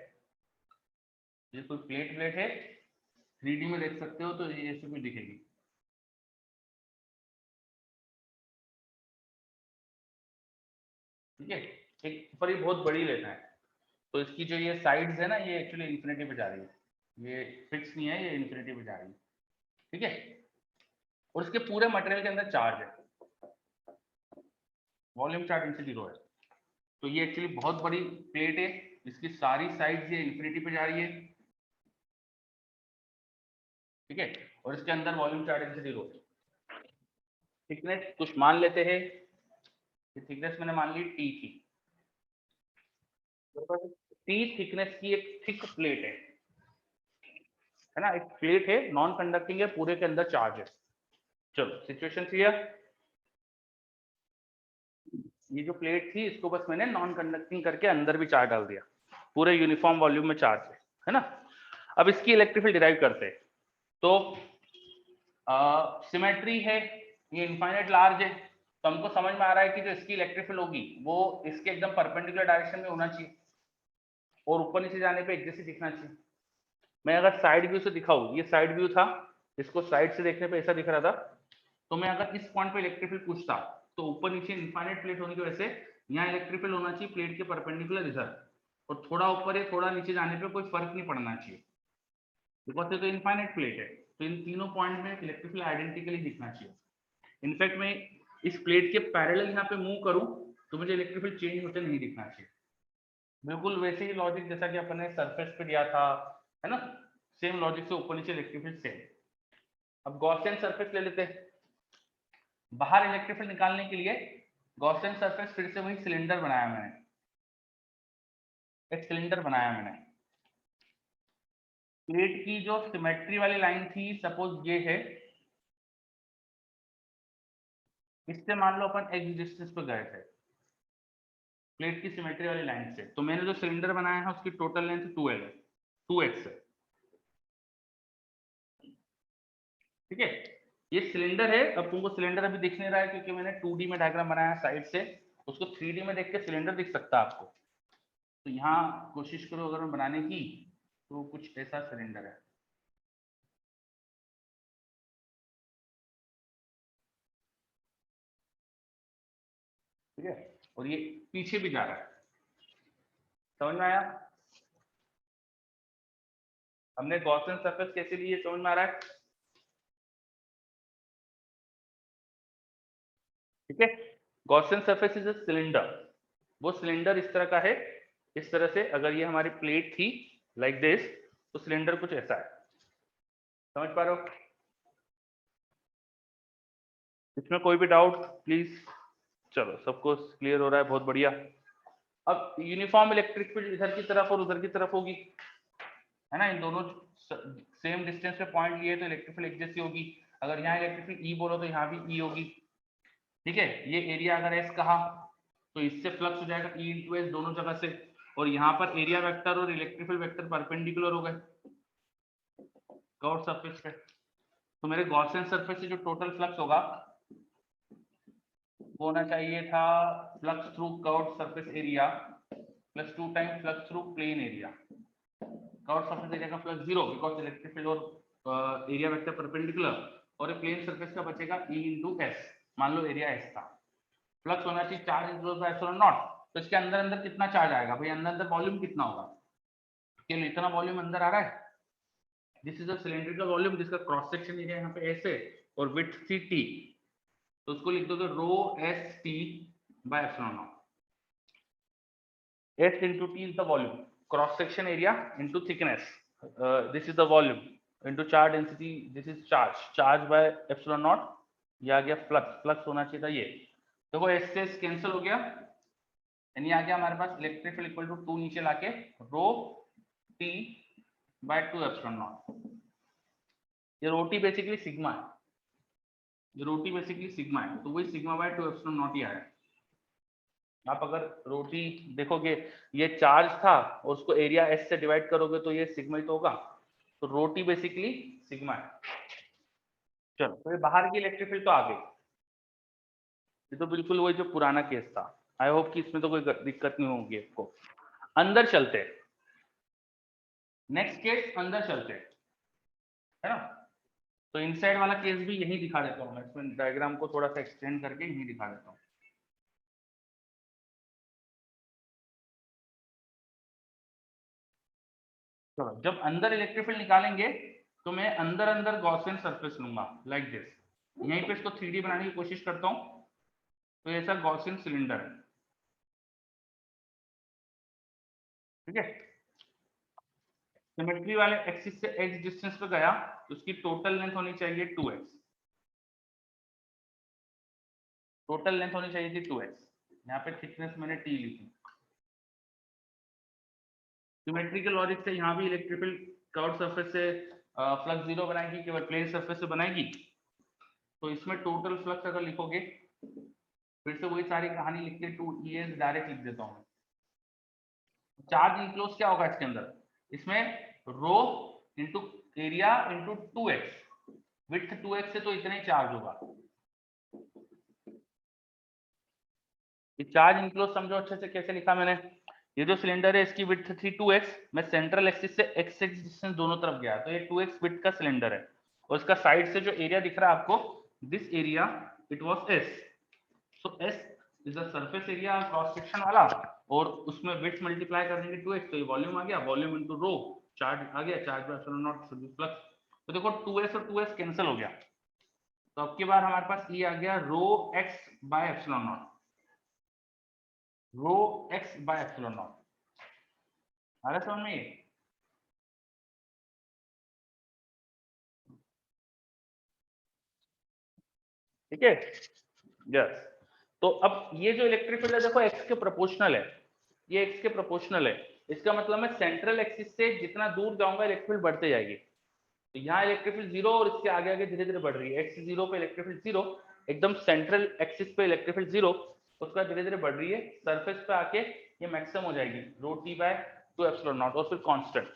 ये कोई प्लेट प्लेट है, 3D में देख सकते हो तो ये ऐसे कुछ दिखेगी, ठीक है। एक पर ये बहुत बड़ी लेना है, तो इसकी जो ये साइड्स है ना, ये एक्चुअली इन्फिनिटी पे जा रही है, ये फिक्स नहीं है, ये इन्फिनिटी पे जा रही है, ठीक है। और इसके पूरे मटेरियल के अंदर चार्ज है, वॉल्यूम चार्ज डेंसिटी रो है। तो ये एक्चुअली बहुत बड़ी प्लेट है, इसकी सारी साइड्स ये इन्फिनिटी पे जा रही है, ठीक है। और इसके अंदर वॉल्यूम चार्ज डेंसिटी रो, थिकनेस कुछ मान लेते हैं, ये थिकनेस मैंने मान ली टी थी, टी थिकनेस की एक थिक प्लेट है ना, एक प्लेट है, नॉन कंडक्टिंग है, पूरे के अंदर चार्ज है। चलो, सिचुएशन क्लियर। ये जो प्लेट थी इसको बस मैंने नॉन कंडक्टिंग करके अंदर भी चार्ज डाल दिया, पूरे यूनिफॉर्म वॉल्यूम में चार्ज है ना। अब इसकी इलेक्ट्रिक फील्ड डिराइव करते हैं, तो सिमेट्री है, ये इनफाइनाइट लार्ज है, तो हमको समझ में आ रहा है कि जो इसकी इलेक्ट्रिक फील्ड होगी वो इसके एकदम परपेंडिकुलर डायरेक्शन में होना चाहिए और ऊपर नीचे जाने पे एक जैसे दिखना चाहिए। मैं अगर साइड व्यू से दिखाऊं, ये साइड व्यू था, इसको साइड से देखने पे ऐसा दिख रहा था, तो मैं अगर इस पॉइंट पे इलेक्ट्रिक फील्ड पूछता तो ऊपर नीचे इनफाइनाइट प्लेट होने की वजह से यहाँ इलेक्ट्रिक फील्ड होना चाहिए प्लेट के परपेंडिकुलर इधर, और थोड़ा ऊपर या थोड़ा नीचे जाने पे कोई फर्क नहीं पड़ना चाहिए, बिकॉज ये तो इनफाइनाइट प्लेट है। तो इन तीनों पॉइंट में इलेक्ट्रिक फील्ड आइडेंटिकली दिखना चाहिए। इनफैक्ट मैं इस प्लेट के पैरेलल यहाँ पे मूव करूं तो मुझे इलेक्ट्रिक फील्ड चेंज होते नहीं दिखना चाहिए। बिल्कुल वैसे ही लॉजिक जैसा कि अपन ने सरफेस पे दिया था, है ना, सेम लॉजिक से ऊपर नीचे इलेक्ट्रिक फील्ड सेम। अब गॉसियन सरफेस ले लेते हैं। बाहर इलेक्ट्रिक फील्ड निकालने के लिए गॉसियन सरफेस फिर से वही सिलेंडर बनाया मैंने, एक सिलेंडर बनाया मैंने। प्लेट की जो सिमेट्री वाली लाइन थी सपोज ये है, इससे मान लो अपन एक्स डिस्टेंस पे गए थे प्लेट की सिमेट्री वाली लाइन से, तो मैंने जो सिलेंडर बनाया है उसकी टोटल लेंथ 2L है, 2x है, ठीक है। ये सिलेंडर है। अब तुमको सिलेंडर अभी दिख नहीं रहा है क्योंकि मैंने 2D में डायग्राम बनाया साइड से, उसको 3D में देख के सिलेंडर दिख सकता है आपको। तो यहाँ कोशिश करो अगर मैं बनाने की, तो कुछ ऐसा सिलेंडर है, ठीक है, और ये पीछे भी जा रहा है। समझ में आया? हमने गॉसियन सरफेस कैसे ली है समझ में आ रहा है? ठीक है, Gaussian surface is a cylinder. वो सिलेंडर इस तरह का है, इस तरह से अगर ये हमारी प्लेट थी लाइक दिस, तो सिलेंडर कुछ ऐसा है। समझ पा रहे हो? इसमें कोई भी डाउट प्लीज? चलो सबको क्लियर हो रहा है, बहुत बढ़िया। अब यूनिफॉर्म इलेक्ट्रिक फील्ड इधर की तरफ और उधर की तरफ होगी, है ना, इन दोनों सेम डिस्टेंस पे पॉइंट लिए तो इलेक्ट्रिक फील्ड एक जैसी होगी। अगर यहाँ इलेक्ट्रिक फील्ड ई बोलो तो यहाँ भी ई होगी, ठीक है। ये एरिया अगर एस कहा तो इससे फ्लक्स हो जाएगा ई इंटू एस दोनों जगह से, और यहाँ पर एरिया वेक्टर और इलेक्ट्रिक फील्ड वेक्टर परपेंडिकुलर हो गए कर्व सरफेस पे। तो मेरे गॉसियन सरफेस से जो टोटल फ्लक्स होगा वो होना चाहिए था flux through curve surface area plus 2 time flux through plain area. Curve surface area का फ्लक्स 0 बिकॉज इलेक्ट्रिक फील्ड और एरिया वेक्टर परपेंडिकुलर, और प्लेन सरफेस का बचेगा ई इंटू एस। मान लो एरिया एस था, फ्लक्स होना चाहिए charge enclosed bye epsilon not. तो इसके अंदर अंदर कितना चार्ज आएगा भाई? अंदर अंदर वॉल्यूम कितना होगा? केवल इतना वॉल्यूम अंदर आ रहा है। This is a cylindrical volume जिसका क्रॉस सेक्शन एरिया यहाँ पे एस है और विड्थ थी टी, तो उसको लिख दोगे rho S T by epsilon naught. S into T is the volume, cross section area into thickness, this is the volume, into charge density, this is charge by epsilon naught। ये आ गया flux होना चाहिए था ये। देखो S से cancel हो गया, यानी आ गया हमारे पास इलेक्ट्रिक फील्ड इक्वल टू 2 नीचे लाके रो T by 2 epsilon naught। ये रो T बेसिकली सिग्मा है, ये रो T बेसिकली सिग्मा है, तो वही सिग्मा बाय 2 epsilon naught ही आया। आप अगर रोटी देखोगे ये चार्ज था और उसको एरिया एस से डिवाइड करोगे तो ये सिग्मा ही तो होगा, तो रोटी बेसिकली सिग्मा है। चलो तो ये बाहर की इलेक्ट्रिक फील्ड तो आ गई, ये तो बिल्कुल वही जो पुराना केस था। आई होप कि इसमें तो कोई दिक्कत नहीं होगी आपको। अंदर चलते, नेक्स्ट केस अंदर चलते, है ना। तो इनसाइड वाला केस भी यही दिखा देता हूँ मैं, इसमें डायग्राम को थोड़ा सा एक्सटेंड करके यही दिखा देता हूँ। चलो जब अंदर इलेक्ट्रिक फील्ड निकालेंगे तो मैं अंदर अंदर गॉसियन सरफेस लूंगा लाइक दिस। यहीं पे इसको 3D बनाने की कोशिश करता हूँ, तो ऐसा गॉसियन सिलेंडर है, ठीक है। सिमेट्री वाले एक्सिस से x डिस्टेंस पे गया तो उसकी टोटल लेंथ होनी चाहिए 2x, टोटल लेंथ होनी चाहिए थी 2x। यहाँ पे थिकनेस मैंने t ली थी। सिमेट्री के लॉजिक से यहाँ भी इलेक्ट्रिक फील्ड कर्व सरफेस से फ्लक्स 0 बनाएगी, केवल प्लेन सरफेस से बनाएगी। तो इसमें टोटल फ्लक्स अगर लिखोगे, फिर से वही सारी कहानी लिख के 2es डायरेक्ट लिख देता हूँ। चार्ज इंक्लोज क्या होगा इसके अंदर? इसमें rho into area into 2x, width 2x से तो इतना ही चार्ज होगा। ये चार्ज इंक्लोज समझो अच्छे से कैसे लिखा मैंने। ये जो सिलेंडर है इसकी विड्थ थी 2x, मैं सेंट्रल एक्सिस से x एक्सिस डिस्टेंस दोनों तरफ गया, तो ये 2x विड्थ का सिलेंडर है, और इसका साइड से जो एरिया दिख रहा है आपको, this area it was s, so s is the surface area cross section वाला, और उसमें विड्थ मल्टीप्लाई कर देंगे 2s, तो ये वॉल्यूम आ गया, वॉल्यूम इनटू रो, चार्ज आ गया, charge by epsilon not should be flux. तो देखो 2s और 2s कैंसिल हो गया, तो अब की बार हमारे पास ये आ गया rho x by epsilon naught, rho x by epsilon naught. आ रहा समझ में ये? ठीक है, यस। तो अब ये जो इलेक्ट्रिक फील्ड है देखो x के प्रोपोर्शनल है, ये x के प्रोपोर्शनल है, इसका मतलब मैं सेंट्रल एक्सिस से जितना दूर जाऊंगा इलेक्ट्रिक फील्ड बढ़ते जाएगी। तो यहाँ इलेक्ट्रिक फील्ड 0 और इसके आगे आगे धीरे धीरे बढ़ रही है, x 0 पे इलेक्ट्रिक फील्ड 0, एकदम सेंट्रल एक्सिस पे इलेक्ट्रिक फील्ड 0, उसका धीरे धीरे बढ़ रही है, सरफेस पे आके ये मैक्सिमम हो जाएगी रो t बाय 2 एप्सिलॉन नॉट, और फिर कांस्टेंट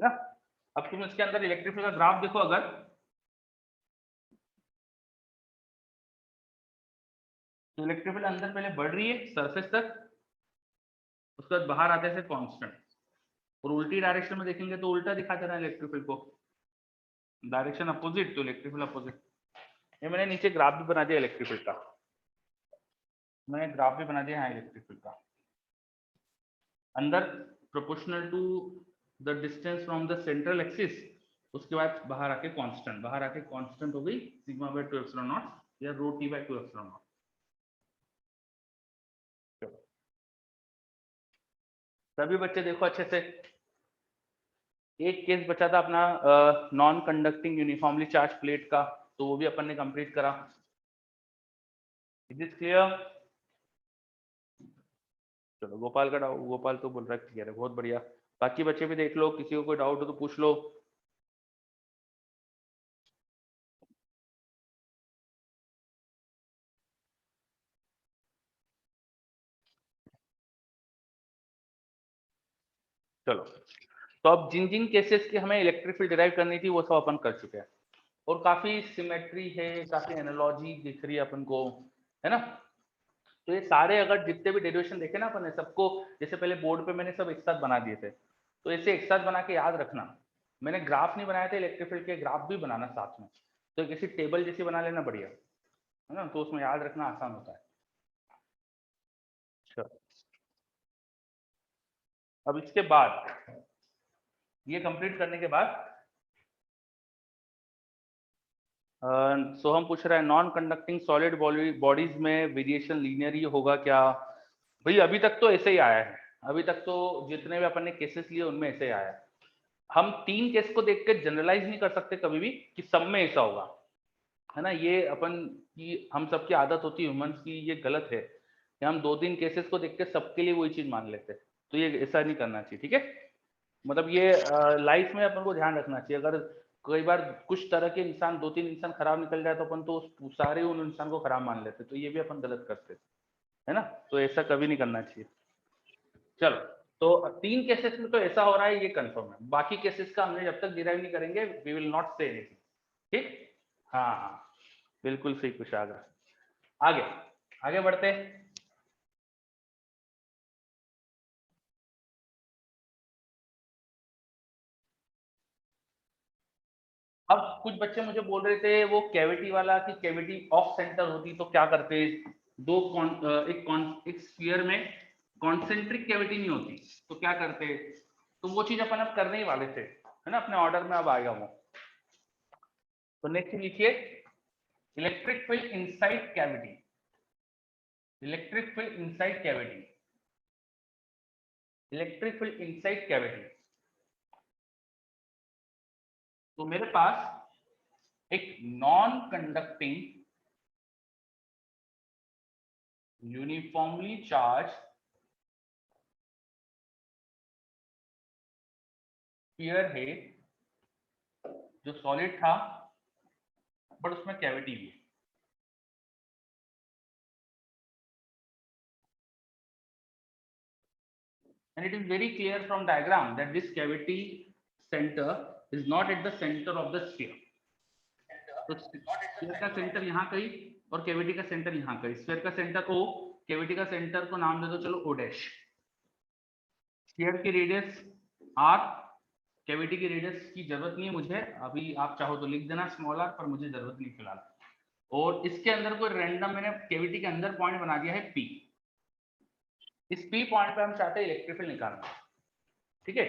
ना। अब तुम इसके अंदर इलेक्ट्रिक फील्ड का ग्राफ देखो, अगर तो इलेक्ट्रिक फील्ड अंदर पहले बढ़ रही है सरफेस तक, उसके बाद बाहर आते से कांस्टेंट, और उल्टी डायरेक्शन में देखेंगे तो उल्टा दिखा दे रहा है इलेक्ट्रिक फील्ड को, डायरेक्शन अपोजिट तो इलेक्ट्रिक फील्ड अपोजिट। ये मैंने नीचे ग्राफ भी बना दिया इलेक्ट्रिक फील्ड का, मैंने ग्राफ भी बना दिया है इलेक्ट्रिक फील्ड का, अंदर proportional to the distance from the central axis, उसके बाद बाहर आके कांस्टेंट, बाहर आके कांस्टेंट हो गई सिग्मा बाय 2 एप्सिलॉन नॉट या rho T by 2 epsilon not. सभी बच्चे देखो अच्छे से, एक केस बचा था अपना non conducting uniformly charge plate का, तो वो भी अपन ने कंप्लीट करा। Is it clear? चलो गोपाल का डाउट, गोपाल तो बोल रहा है क्लियर है, बहुत बढ़िया। बाकी बच्चे भी देख लो, किसी को कोई डाउट हो तो पूछ लो। चलो, तो अब जिन जिन केसेस की हमें इलेक्ट्रिक फील्ड डिराइव करनी थी वो सब अपन कर चुके हैं, और काफी सिमेट्री है, काफी एनालॉजी दिख रही है अपन को, है ना। तो ये सारे अगर जितने भी डेरिवेशन देखे ना अपन ने सबको, जैसे पहले बोर्ड पे मैंने सब एक साथ बना दिए थे, तो ऐसे एक साथ बना के याद रखना। मैंने ग्राफ नहीं बनाए थे इलेक्ट्रिक फील्ड के, ग्राफ भी बनाना साथ में, तो किसी टेबल जैसी बना लेना, बढ़िया है ना, तो उसमें याद रखना आसान होता है। अच्छा, अब इसके बाद ये कंप्लीट करने के बाद सोहम पूछ रहा है नॉन कंडक्टिंग सॉलिड बॉडीज में वेरिएशन लीनियर ही होगा क्या? भाई अभी तक तो ऐसे ही आया है, अभी तक तो जितने भी अपन ने केसेस लिए उनमें ऐसे ही आया है। हम 3 केस को देख के जनरलाइज नहीं कर सकते कभी भी कि सब में ऐसा होगा, है ना। ये अपन की हम सबकी आदत होती है ह्यूमंस की, ये गलत है कि हम 2-3 केसेस को देख के सबके लिए वही चीज मान लेते, तो ये ऐसा नहीं करना चाहिए, ठीक है। मतलब ये लाइफ में अपन को ध्यान रखना चाहिए, अगर कई बार कुछ तरह के इंसान 2-3 इंसान खराब निकल जाए तो अपन तो सारे उन इंसान को खराब मान लेते, तो ये भी अपन गलत करते, है ना। तो ऐसा कभी नहीं करना चाहिए। चलो, तो 3 केसेस में तो ऐसा हो रहा है, ये कंफर्म है, बाकी केसेस का हमने जब तक डिराइव नहीं करेंगे we will not say anything, ठीक। हाँ हाँ, बिल्कुल सही कुछ आ गया। आगे आगे बढ़ते हैं। अब कुछ बच्चे मुझे बोल रहे थे वो कैविटी वाला, कि कैविटी ऑफ सेंटर होती तो क्या करते, एक स्फीयर में कॉन्सेंट्रिक कैविटी नहीं होती तो क्या करते, तो वो चीज अपन अब करने ही वाले थे, है ना, अपने ऑर्डर में अब आएगा वो। तो नेक्स्ट लिखिए, electric field inside cavity, electric field inside cavity, electric field inside cavity. तो मेरे पास एक non conducting uniformly charge sphere है जो सॉलिड था, बट उसमें कैविटी भी है। And it is very clear from diagram that this cavity center is not at the center of the sphere. तो स्फीयर का सेंटर यहाँ कहीं और कैविटी का सेंटर यहाँ कहीं, स्फीयर का सेंटर O, कैविटी का सेंटर को नाम दे दो चलो O डैश। स्फीयर की रेडियस R, कैविटी की रेडियस की जरूरत नहीं है मुझे, अभी आप चाहो तो लिख देना स्मॉल r, पर मुझे जरूरत नहीं फिलहाल। और इसके अंदर कोई रैंडम मैंने कैविटी के अंदर पॉइंट बना दिया है P। इस P पॉइंट पे हम चाहते हैं इलेक्ट्रिक फील्ड निकालना, ठीक है।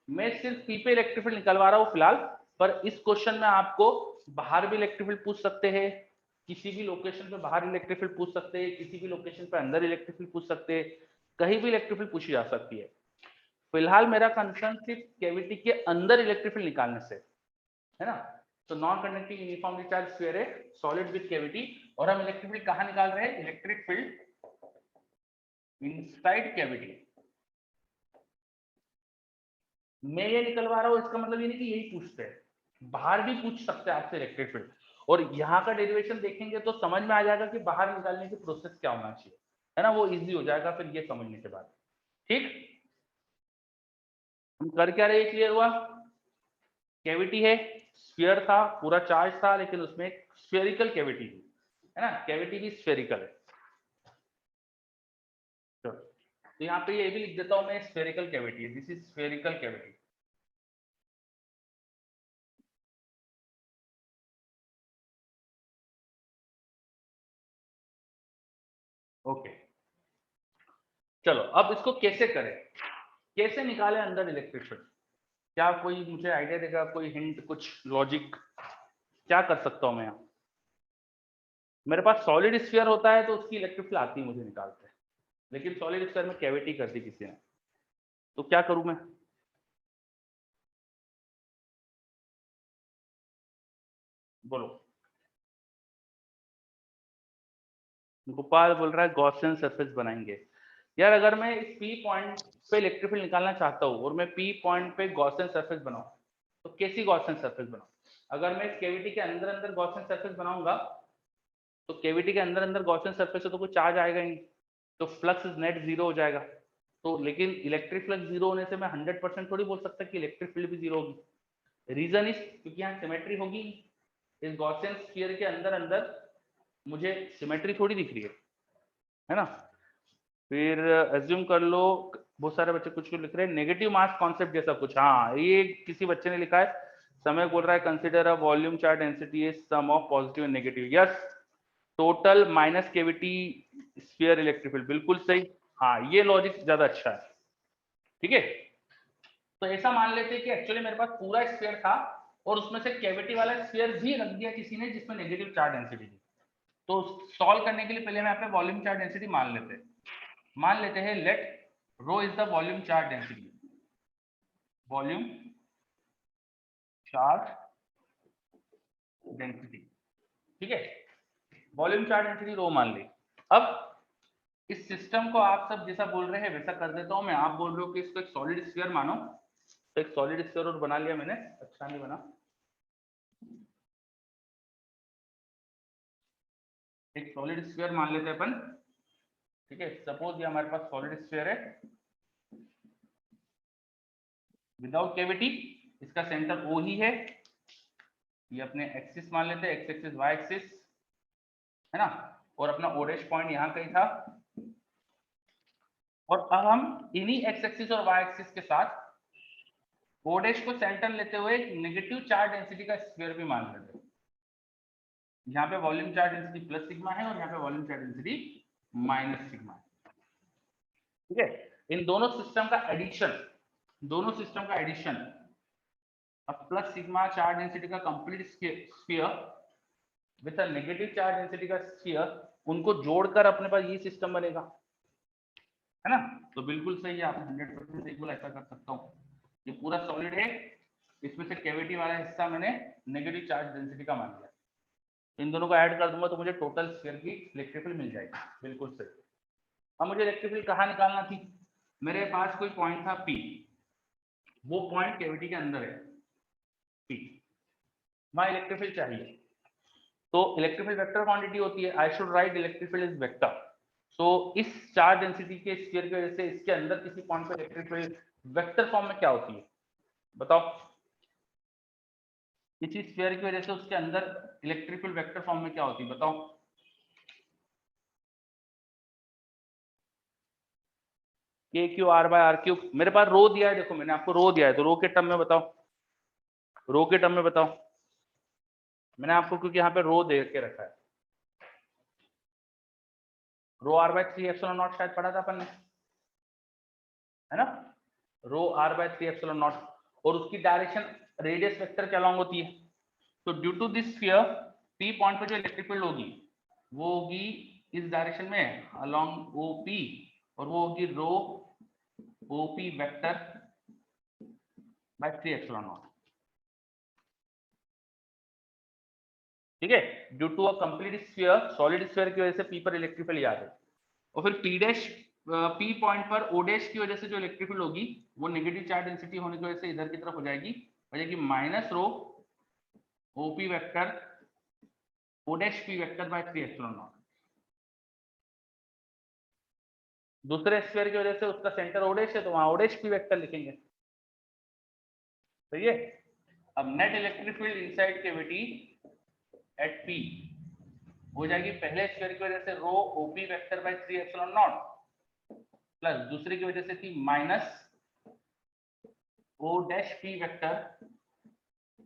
मैं सिर्फ P पे इलेक्ट्रिक फील्ड निकलवा रहा हूँ फिलहाल, पर इस क्वेश्चन में आपको बाहर भी इलेक्ट्रिक फील्ड पूछ सकते हैं, किसी भी लोकेशन पे बाहर इलेक्ट्रिक फील्ड पूछ सकते हैं, किसी भी लोकेशन पे अंदर इलेक्ट्रिक फील्ड पूछ सकते हैं, कहीं भी इलेक्ट्रिक फील्ड पूछी जा सकती है। फिलहाल मेरा कंसर्न सिर्फ कैविटी के अंदर इलेक्ट्रिक फील्ड निकालने से है ना। तो non conducting uniformly charge sphere है, सॉलिड विद कैविटी, और हम इलेक्ट्रिक फील्ड कहाँ निकाल रहे हैं? Electric field inside cavity. मैं ये निकलवा रहा हूँ, इसका मतलब ये नहीं कि यही पूछते हैं, बाहर भी पूछ सकते हैं आपसे इलेक्ट्रिक फील्ड, और यहाँ का डेरिवेशन देखेंगे तो समझ में आ जाएगा कि बाहर निकालने की प्रोसेस क्या होना चाहिए, है ना। वो इजी हो जाएगा फिर ये समझने के बाद। ठीक, हम कर क्या रहे, क्लियर हुआ? कैविटी है, स्फीयर था, पूरा चार्ज था, लेकिन उसमें एक स्फेरिकल कैविटी थी, है ना। कैविटी भी स्फेरिकल है। तो यहाँ पे ये भी लिख देता हूं मैं, स्फेरिकल कैविटी है, this is spherical cavity. Okay, चलो अब इसको कैसे करें, कैसे निकाले अंदर इलेक्ट्रिक फील्ड? क्या कोई मुझे आइडिया देगा, कोई हिंट, कुछ लॉजिक, क्या कर सकता हूं मैं यहाँ? मेरे पास सॉलिड स्फीयर होता है तो उसकी इलेक्ट्रिक फील्ड आती है मुझे निकालते हैं, लेकिन सॉलिड स्फीयर में कैविटी कर दी किसी ने, तो क्या करूं मैं? बोलो। गोपाल बोल रहा है गॉसियन सरफेस बनाएंगे। यार अगर मैं इस P पॉइंट पे इलेक्ट्रिक फील्ड निकालना चाहता हूँ और मैं P पॉइंट पे गॉसियन सरफेस बनाऊं, तो कैसी गॉसियन सरफेस बनाऊं? अगर मैं इस कैविटी के अंदर अंदर गॉसियन सरफेस बनाऊंगा, तो कैविटी के अंदर अंदर गॉसियन सरफेस है तो कोई चार्ज आएगा ही नहीं, तो फ्लक्स नेट जीरो हो जाएगा। तो लेकिन इलेक्ट्रिक फ्लक्स जीरो होने से मैं 100% थोड़ी बोल सकता कि इलेक्ट्रिक फील्ड भी जीरो होगी। रीजन इज क्योंकि यहाँ सिमेट्री होगी, इस गॉसियन स्फीयर के अंदर अंदर मुझे सिमेट्री थोड़ी दिख रही है ना। फिर एज्यूम कर लो, बहुत सारे बच्चे कुछ लिख रहे हैं नेगेटिव मास कॉन्सेप्ट जैसा कुछ, हाँ ये किसी बच्चे ने लिखा है, समय बोल रहा है consider a volume charge density is sum of positive and negative. Yes, total minus cavity sphere electric field, बिल्कुल सही। हाँ ये लॉजिक ज्यादा अच्छा है, ठीक है। तो ऐसा मान लेते हैं कि एक्चुअली मेरे पास पूरा स्फीयर था और उसमें से कैविटी वाला स्फीयर भी रख दिया किसी ने जिसमें नेगेटिव चार्ज डेंसिटी थी। तो सॉल्व करने के लिए पहले मैं यहाँ पे वॉल्यूम चार्ज डेंसिटी मान लेते हैं let rho is the volume charge density, volume charge density, ठीक है। वॉल्यूम चार्ज डेंसिटी रो मान ली। अब इस सिस्टम को आप सब जैसा बोल रहे हैं वैसा कर देता हूं मैं। आप बोल रहे हो कि इसको एक सॉलिड स्फीयर मानो, तो एक सॉलिड स्फीयर और बना लिया मैंने, अच्छा नहीं बना, एक सॉलिड स्फीयर मान लेते हैं अपन, ठीक है। सपोज ये हमारे पास सॉलिड स्फीयर है विदाउट कैविटी, इसका सेंटर O ही है, ये अपने एक्सिस मान लेते हैं, एक्स एक्सिस वाई एक्सिस, है ना, और अपना ओडेश पॉइंट यहाँ कहीं था। और अब हम इन्हीं एक्स एक्सिस और वाई एक्सिस के साथ ओडेश को सेंटर लेते हुए नेगेटिव चार्ज डेंसिटी का स्फीयर भी मान लेते हैं। यहाँ पे volume charge density plus sigma है और यहाँ पे volume charge density minus sigma है, ठीक है। इन दोनों सिस्टम का एडिशन, अब प्लस सिग्मा चार्ज डेंसिटी का complete sphere with a negative charge density का स्फीयर, उनको जोड़कर अपने पास ये सिस्टम बनेगा, है ना। तो बिल्कुल सही है, आपने 100% सही बोला, ऐसा कर सकता हूँ। ये पूरा सॉलिड है, इसमें से कैविटी वाला हिस्सा मैंने नेगेटिव चार्ज डेंसिटी का मान लिया, इन दोनों को ऐड कर दूंगा तो मुझे टोटल स्फीयर की इलेक्ट्रिक फील्ड मिल जाएगी, बिल्कुल सही। अब मुझे इलेक्ट्रिक फील्ड कहाँ निकालना थी? मेरे पास कोई पॉइंट था P, वो पॉइंट कैविटी के अंदर है P, वहां इलेक्ट्रिक फील्ड चाहिए। तो इलेक्ट्रिक फील्ड वेक्टर क्वांटिटी होती है, I should write electric field is vector. So इस चार्ज डेंसिटी के स्फीयर की वजह से इसके अंदर किसी पॉइंट पर इलेक्ट्रिक फील्ड वेक्टर फॉर्म में क्या होती है बताओ? इसी स्फीयर की वजह से उसके अंदर इलेक्ट्रिक फील्ड वेक्टर फॉर्म में क्या होती है बताओ? K Q R by R cube. मेरे पास रो दिया है, देखो मैंने आपको रो दिया है, तो रो के टर्म में बताओ, रो के टर्म में बताओ। मैंने आपको क्योंकि यहाँ पे रो दे के रखा है, rho R by 3 epsilon not शायद पढ़ा था अपन ने, है ना, rho R by 3 epsilon not, और उसकी डायरेक्शन रेडियस वेक्टर के अलॉन्ग होती है। तो due to this sphere P point पे जो इलेक्ट्रिक फील्ड होगी वो होगी इस डायरेक्शन में अलॉन्ग ओपी, और वो होगी rho OP vector by 3 epsilon not. ठीक है, due to a complete sphere, solid sphere की वजह से पी पर इलेक्ट्रिक फील्ड याद है। और फिर पी डैश पी पॉइंट पर ओ डैश की वजह से जो इलेक्ट्रिक फील्ड होगी वो नेगेटिव चार्ज डेंसिटी होने की वजह से इधर की तरफ हो जाएगी minus rho OP vector O dash P vector by 3 epsilon not. दूसरे स्फीयर की वजह से उसका सेंटर ओ डैश है तो वहां ओ डैश पी वेक्टर लिखेंगे। सही है। अब net electric field inside cavity at P हो जाएगी पहले स्फीयर की वजह से rho OP vector by 3 epsilon naught plus दूसरे की वजह से थी minus O dash P vector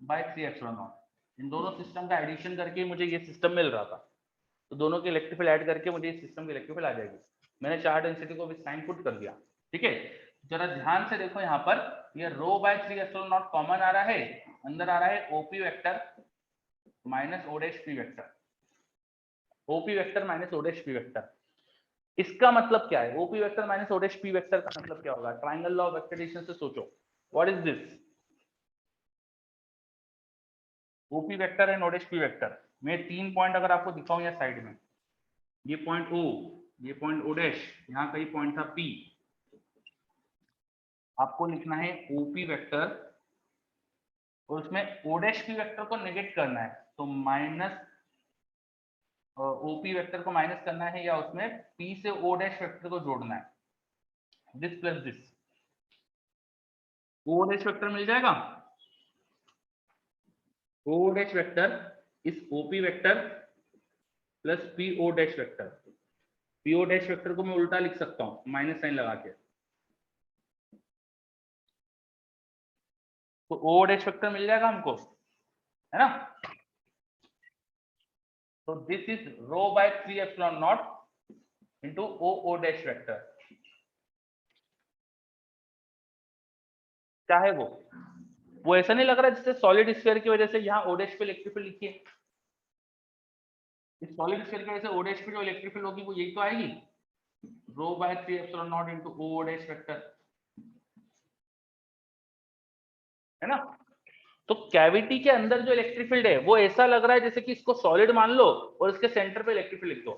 by 3 epsilon naught. इन दोनों सिस्टम का एडिशन करके मुझे ये सिस्टम मिल रहा था, तो दोनों के इलेक्ट्रिक फील्ड ऐड करके मुझे इस सिस्टम की इलेक्ट्रिक फील्ड आ जाएगी। मैंने चार्ज डेंसिटी को भी साइन पुट कर दिया। ठीक है, जरा ध्यान से देखो यहाँ पर ये rho by 3 epsilon not common आ रहा है, अंदर आ रहा है OP vector minus O dash P vector, OP vector minus O dash P vector. इसका मतलब क्या है, OP vector minus O dash P vector का मतलब क्या होगा, triangle law of vector addition से सोचो, what is this, OP vector and O dash P vector. मैं 3 पॉइंट अगर आपको दिखाऊं या साइड में, ये पॉइंट ओ, ये पॉइंट ओ डैश, यहाँ कहीं पॉइंट था पी, आपको लिखना है ओपी वेक्टर और उसमें ओ डैश पी वेक्टर को नेगेट करना है, तो माइनस ओपी वेक्टर को माइनस करना है या उसमें पी से ओ डैश वेक्टर को जोड़ना है, this plus this, O dash vector मिल जाएगा। ओ डैश वेक्टर इस OP vector plus P O dash vector, P O dash vector को मैं उल्टा लिख सकता हूं माइनस साइन लगा के, तो ओ डैश वेक्टर मिल जाएगा हमको, है ना। तो this is rho by 3 epsilon not into O O dash vector, क्या है वो ऐसा नहीं लग रहा जैसे सॉलिड स्फीयर की वजह से यहाँ ओ डैश पे इलेक्ट्रिक फील्ड लिखी है, इस सॉलिड स्फीयर की वजह से ओ डैश पे जो इलेक्ट्रिक फील्ड होगी वो यही तो आएगी, rho by 3 epsilon not into O dash vector, है ना। तो कैविटी के अंदर जो इलेक्ट्रिक फील्ड है वो ऐसा लग रहा है जैसे कि इसको सॉलिड मान लो और इसके सेंटर पे इलेक्ट्रिक फील्ड लिख दो,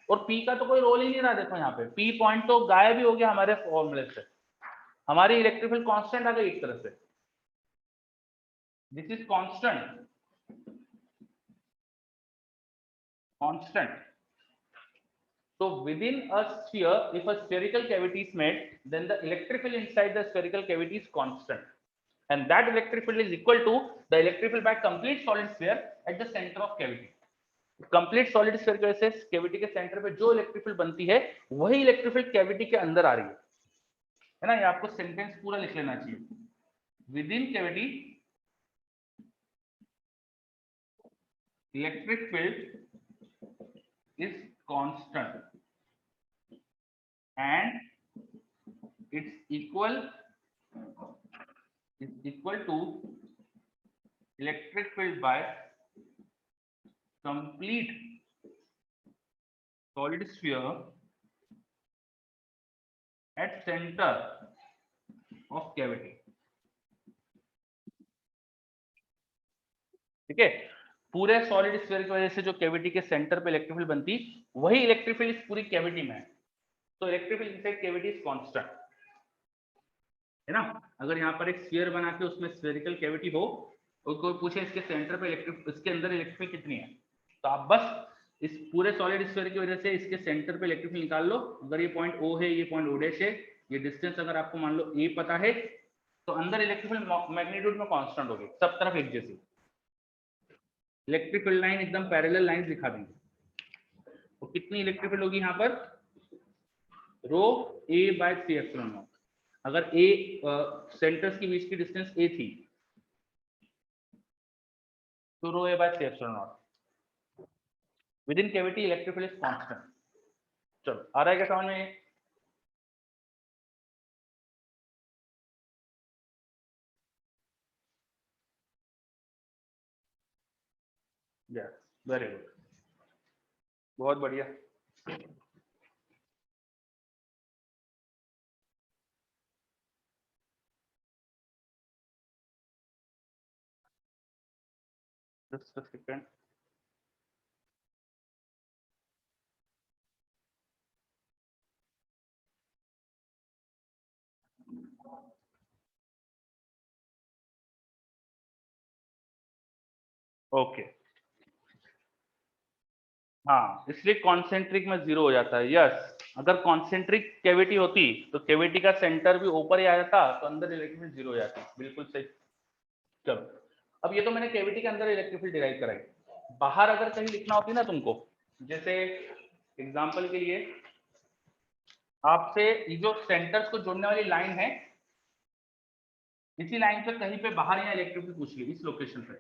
और पी का तो कोई रोल ही नहीं रहा। देखो यहाँ पे पी पॉइंट तो गायब ही हो गया हमारे फॉर्मूले से, हमारी इलेक्ट्रिक फील्ड कांस्टेंट आ गई एक तरह से, this is constant. So within a sphere, if a spherical cavity is made, then the electric field inside the spherical cavity is constant, and that electric field is equal to the electric field by complete solid sphere at the center of cavity. Complete solid sphere की वजह से cavity के centre पे जो electric field बनती है वही electric field cavity के अंदर आ रही है ना। ये आपको सेंटेंस पूरा लिख लेना चाहिए, with in cavity electric field is constant and it's equal to electric field by complete solid sphere at center of cavity। ठीक है, पूरे सॉलिड स्फीयर की वजह से जो कैविटी के सेंटर पे इलेक्ट्रिक फील्ड बनती वही इलेक्ट्रिक फील्ड इस पूरी कैविटी में है, तो electric field inside cavity is constant, है ना। अगर यहाँ पर एक स्फीयर बना के उसमें स्फेरिकल कैविटी हो और कोई पूछे इसके सेंटर पे इलेक्ट्रिक, इसके अंदर इलेक्ट्रिक फील्ड कितनी है, तो आप बस इस पूरे सॉलिड स्फीयर की वजह से इसके सेंटर पे इलेक्ट्रिक फील्ड निकाल लो। अगर ये पॉइंट ओ है, ये पॉइंट ओ डैश है, ये डिस्टेंस अगर आपको मान लो ए पता है, तो अंदर इलेक्ट्रिक फील्ड मैग्नीट्यूड में कांस्टेंट होगी, सब तरफ एक जैसी इलेक्ट्रिक फील्ड लाइन एकदम पैरेलल लाइन दिखा देंगे। तो कितनी इलेक्ट्रिक फील्ड होगी यहाँ पर, रो ए बाय 3 एप्सिलॉन नॉट। अगर ए सेंटर्स के बीच की डिस्टेंस ए थी तो rho A by 3 epsilon naught, within cavity electric field is constant. चलो आ रहा है क्या समझ में? यस, वेरी गुड, बहुत बढ़िया। Just a second. ओके, हाँ, इसलिए कॉन्सेंट्रिक में 0 हो जाता है। यस, अगर कॉन्सेंट्रिक कैविटी होती तो कैविटी का सेंटर भी ऊपर ही आ जाता, तो अंदर इलेक्ट्रिक फील्ड 0 हो जाती। बिल्कुल सही। चलो, अब ये तो मैंने कैविटी के अंदर इलेक्ट्रिक फील्ड डिराइव कराई। बाहर अगर कहीं लिखना होती ना तुमको, जैसे एग्जांपल के लिए आपसे ये जो सेंटर्स को जोड़ने वाली लाइन है, इसी लाइन पे कहीं पे बाहर यहाँ इलेक्ट्रिक फील्ड पूछ ली इस लोकेशन पे,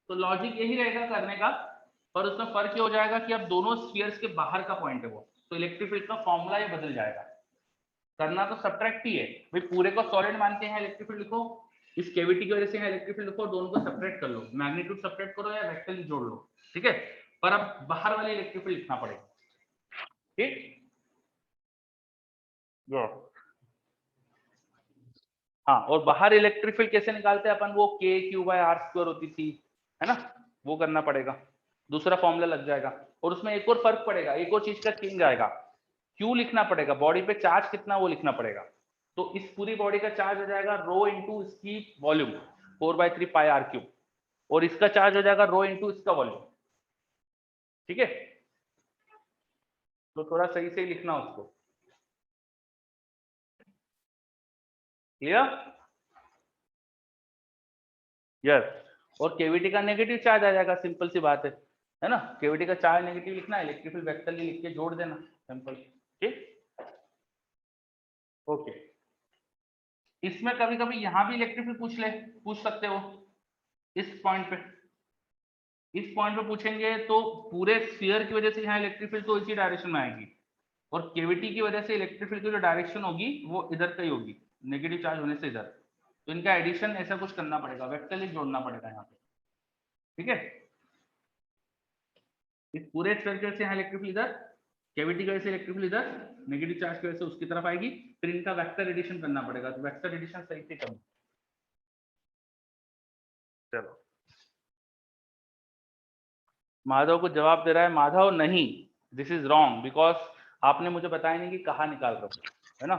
तो लॉजिक यही रहेगा करने का, पर उसमें फर्क ये हो जाएगा कि अब दोनों स्फीयर्स के बाहर का पॉइंट है वो, तो इलेक्ट्रिक फील्ड का फॉर्मूला ये बदल जाएगा। करना तो सब्ट्रैक्ट ही है भाई, पूरे को सॉलिड मान के यहाँ इलेक्ट्रिक फील्ड लिखो, इस कैविटी की वजह से यहाँ इलेक्ट्रिक फील्ड लिखो, दोनों को सब्ट्रैक्ट कर लो, मैग्नीट्यूड सब्ट्रैक्ट करो या वेक्टर जोड़ लो, ठीक है। पर अब बाहर वाले इलेक्ट्रिक फील्ड लिखना पड़ेगा, ठीक। हाँ, और बाहर इलेक्ट्रिक फील्ड कैसे निकालते हैं अपन, वो के क्यू बाय आर स्क्वायर होती थी, है ना, वो करना पड़ेगा, दूसरा फॉर्मूला लग जाएगा। और उसमें एक और फर्क पड़ेगा, एक और चीज का चेंज आएगा, क्यू लिखना पड़ेगा, बॉडी पे चार्ज कितना वो लिखना पड़ेगा। तो इस पूरी बॉडी का चार्ज हो जाएगा रो इंटू इसकी वॉल्यूम 4/3 पाई आर क्यूब, और इसका चार्ज हो जाएगा रो इंटू इसका वॉल्यूम, ठीक है। तो थोड़ा सही से लिखना उसको, क्लियर? यस, और केविटी का नेगेटिव चार्ज आ जाएगा, सिंपल सी बात है ना, केविटी का चार्ज नेगेटिव लिखना है, इलेक्ट्रिक फील्ड वेक्टर लिख के जोड़ देना, सिंपल, ठीक। ओके, इसमें कभी कभी यहाँ भी इलेक्ट्रिक फील्ड पूछ सकते हो, इस पॉइंट पे, इस पॉइंट पे पूछेंगे तो पूरे स्फीयर की वजह से यहाँ इलेक्ट्रिक फील्ड तो इसी डायरेक्शन में आएगी, और केविटी की वजह से इलेक्ट्रिक फील्ड की जो डायरेक्शन होगी वो इधर का ही होगी, नेगेटिव चार्ज होने से इधर, तो इनका एडिशन ऐसा कुछ करना पड़ेगा, वेक्टर लिख जोड़ना पड़ेगा यहाँ पे, ठीक है। इस पूरे स्फीयर की वजह से यहाँ इलेक्ट्रिक फील्ड इधर, कैविटी की वजह से इलेक्ट्रिक फील्ड इधर, नेगेटिव चार्ज की वजह से उसकी तरफ आएगी, फिर इनका वेक्टर एडिशन करना पड़ेगा, तो वेक्टर एडिशन सही से करना। चलो, माधव को जवाब दे रहा है, माधव नहीं, दिस इज रॉन्ग, बिकॉज आपने मुझे बताया नहीं कि कहाँ निकाल रहे हो, है ना,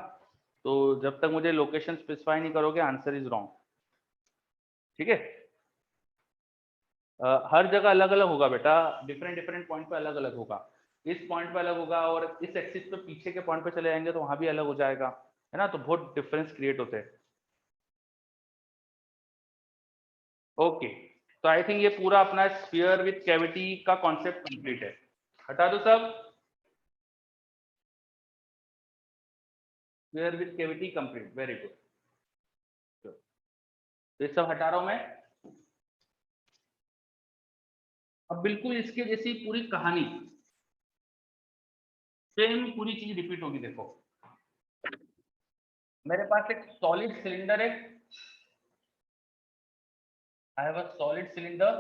तो जब तक मुझे लोकेशन स्पेसिफाई नहीं करोगे आंसर इज रॉन्ग, ठीक है। हर जगह अलग अलग होगा बेटा, डिफरेंट डिफरेंट पॉइंट पे अलग अलग होगा, इस पॉइंट पे अलग होगा, और इस एक्सिस पे पीछे के पॉइंट पे चले जाएंगे तो वहां भी अलग हो जाएगा, है ना, तो बहुत डिफरेंस क्रिएट होते हैं। ओके, तो आई थिंक ये पूरा अपना स्फीयर विथ कैविटी का कॉन्सेप्ट कंप्लीट है, हटा दो सब, sphere with cavity complete, very good, ये सब हटा रहा हूं मैं। अब बिल्कुल इसके जैसी पूरी कहानी, सेम पूरी चीज रिपीट होगी, देखो मेरे पास एक सॉलिड सिलेंडर है, आई हैव अ सॉलिड सिलेंडर,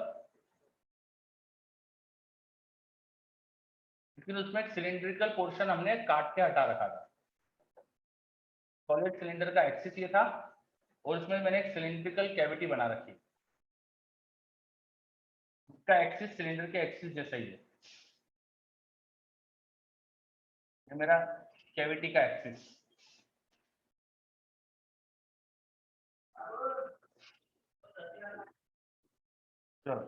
लेकिन उसमें एक सिलेंड्रिकल पोर्शन हमने काट के हटा रखा था, सॉलिड सिलेंडर का एक्सिस ये था, और उसमें मैंने एक सिलेंड्रिकल कैविटी बना रखी, उसका एक्सिस सिलेंडर के एक्सिस जैसा ही है, ये मेरा कैविटी का एक्सिस। चलो,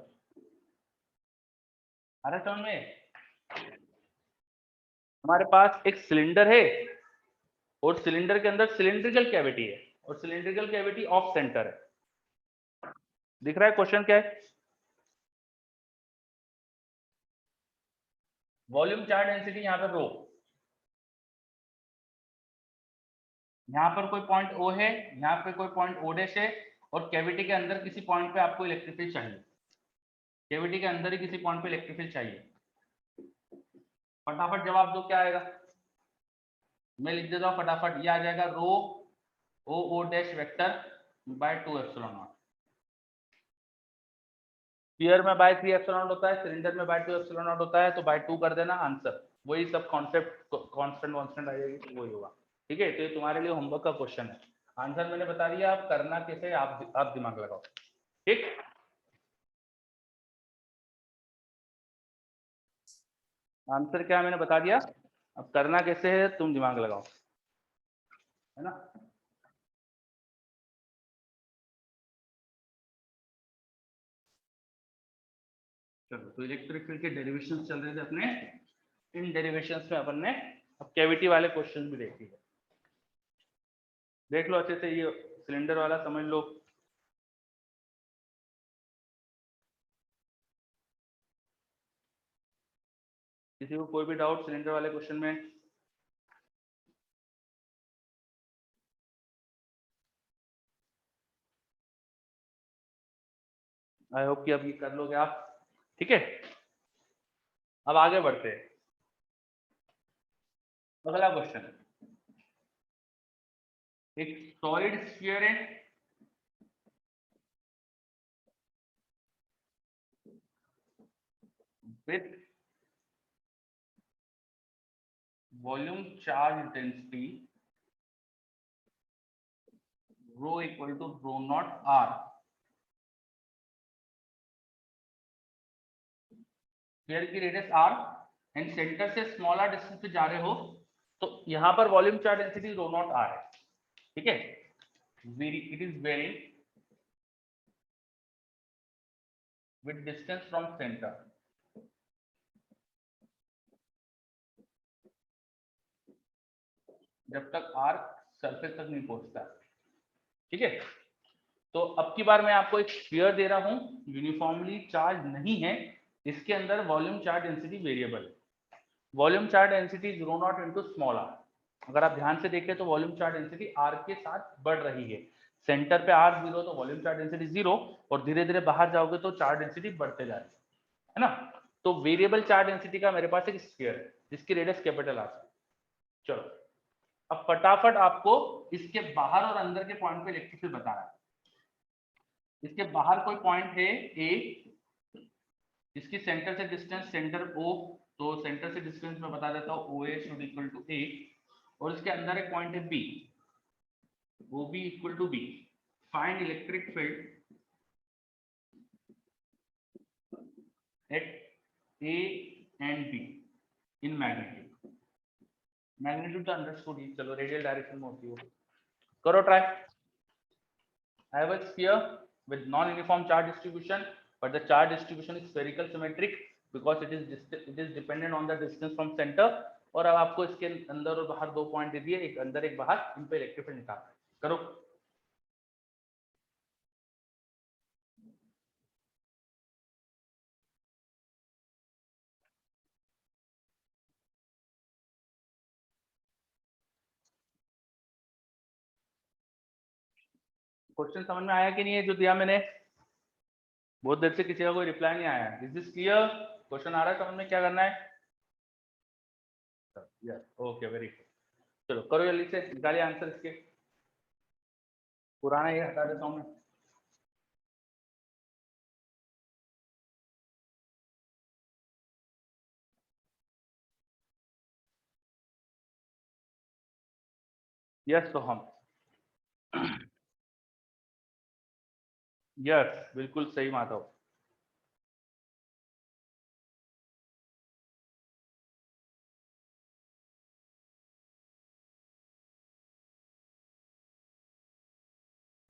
अरे समझ में, हमारे पास एक सिलेंडर है, और सिलेंडर के अंदर सिलेंड्रिकल कैविटी है, और सिलेंड्रिकल कैविटी ऑफ सेंटर है, दिख रहा है क्वेश्चन क्या है? वॉल्यूम चार्ज डेंसिटी यहाँ पर रो, यहाँ पर कोई पॉइंट ओ है, यहाँ पे कोई पॉइंट ओ डैश है, और कैविटी के अंदर किसी पॉइंट पे आपको इलेक्ट्रिक फील्ड चाहिए, कैविटी के अंदर ही किसी पॉइंट पे इलेक्ट्रिक फील्ड चाहिए, फटाफट जवाब दो क्या आएगा? मैं लिख देता हूँ फटाफट, ये आ जाएगा rho O O dash vector by 2 epsilon naught. Sphere में बाय 3 एप्सिलॉन नॉट होता है, सिलेंडर में बाय 2 एप्सिलॉन नॉट होता है, तो बाय 2 कर देना आंसर। वही सब कॉन्सेप्ट कांस्टेंट आ जाएगी तो वही होगा। ठीक है, तो ये तुम्हारे लिए होमवर्क का क्वेश्चन है। आंसर मैंने बता दिया, आप करना कैसे आप दिमाग लगाओ। ठीक, आंसर क्या मैंने बता दिया, अब करना कैसे है तुम दिमाग लगाओ, है ना। चलो, तो इलेक्ट्रिक फील्ड के डेरिवेशंस चल रहे थे अपने, इन डेरिवेशंस में अपन ने अब कैविटी वाले क्वेश्चन भी देख लिए। देख लो अच्छे से, ये सिलेंडर वाला समझ लो। किसी को कोई भी डाउट सिलेंडर वाले क्वेश्चन में? आई होप कि अब ये कर लोगे आप। ठीक है, अब आगे बढ़ते हैं। अगला क्वेश्चन, एक सॉलिड स्फीयर है, with volume charge density rho equal to rho not R. Sphere की रेडियस आर एंड सेंटर से स्मॉलर डिस्टेंस पे जा रहे हो, तो यहां पर volume charge density rho not R है। ठीक है, it is vary with distance from centre. जब तक आर्क सरफेस तक नहीं पहुंचता। ठीक है, तो अब की बार मैं आपको एक स्फीयर दे रहा हूं, यूनिफॉर्मली चार्ज नहीं है, इसके अंदर वॉल्यूम चार्ज डेंसिटी वेरिएबल है। Volume charge density rho not into small R. अगर आप ध्यान से देखें तो वॉल्यूम चार्ज डेंसिटी आर के साथ बढ़ रही है। सेंटर पे आर जीरो तो वॉल्यूम चार्ज डेंसिटी जीरो, और धीरे धीरे बाहर जाओगे तो चार्ज डेंसिटी बढ़ते जा रही है ना। तो वेरिएबल चार्ज डेंसिटी का मेरे पास एक स्फीयर है जिसकी रेडियस कैपिटल आर है। चलो, अब फटाफट आपको इसके बाहर और अंदर के पॉइंट पे इलेक्ट्रिक फील्ड बताना है। इसके बाहर कोई पॉइंट है ए, इसकी सेंटर से डिस्टेंस सेंटर ओ, तो सेंटर से डिस्टेंस मैं बता देता हूँ O A should equal to A, और इसके अंदर एक पॉइंट है B, O B equal to B. Find electric field at A and B in magnitude. Magnitude तो अंडरस्टूड ही, चलो रेडियल डायरेक्शन में होती है, करो try. I have a sphere with non-uniform charge distribution, but the charge distribution is spherical symmetric because it is dependent on the distance from center. और अब आपको इसके अंदर और बाहर दो पॉइंट दे दिए, एक अंदर एक बाहर, इन पे इलेक्ट्रिक फील्ड निकालना है। करो। क्वेश्चन समझ में आया कि नहीं है जो दिया मैंने? बहुत देर से किसी का कोई रिप्लाई नहीं आया। Is this clear? क्वेश्चन आ रहा है समझ में, क्या करना है? Yes, okay, very good. चलो करो जल्दी से, निकालिए आंसर इसके। पुराना ये हटा देता हूँ मैं। यस, तो हम यस, बिल्कुल सही माधव।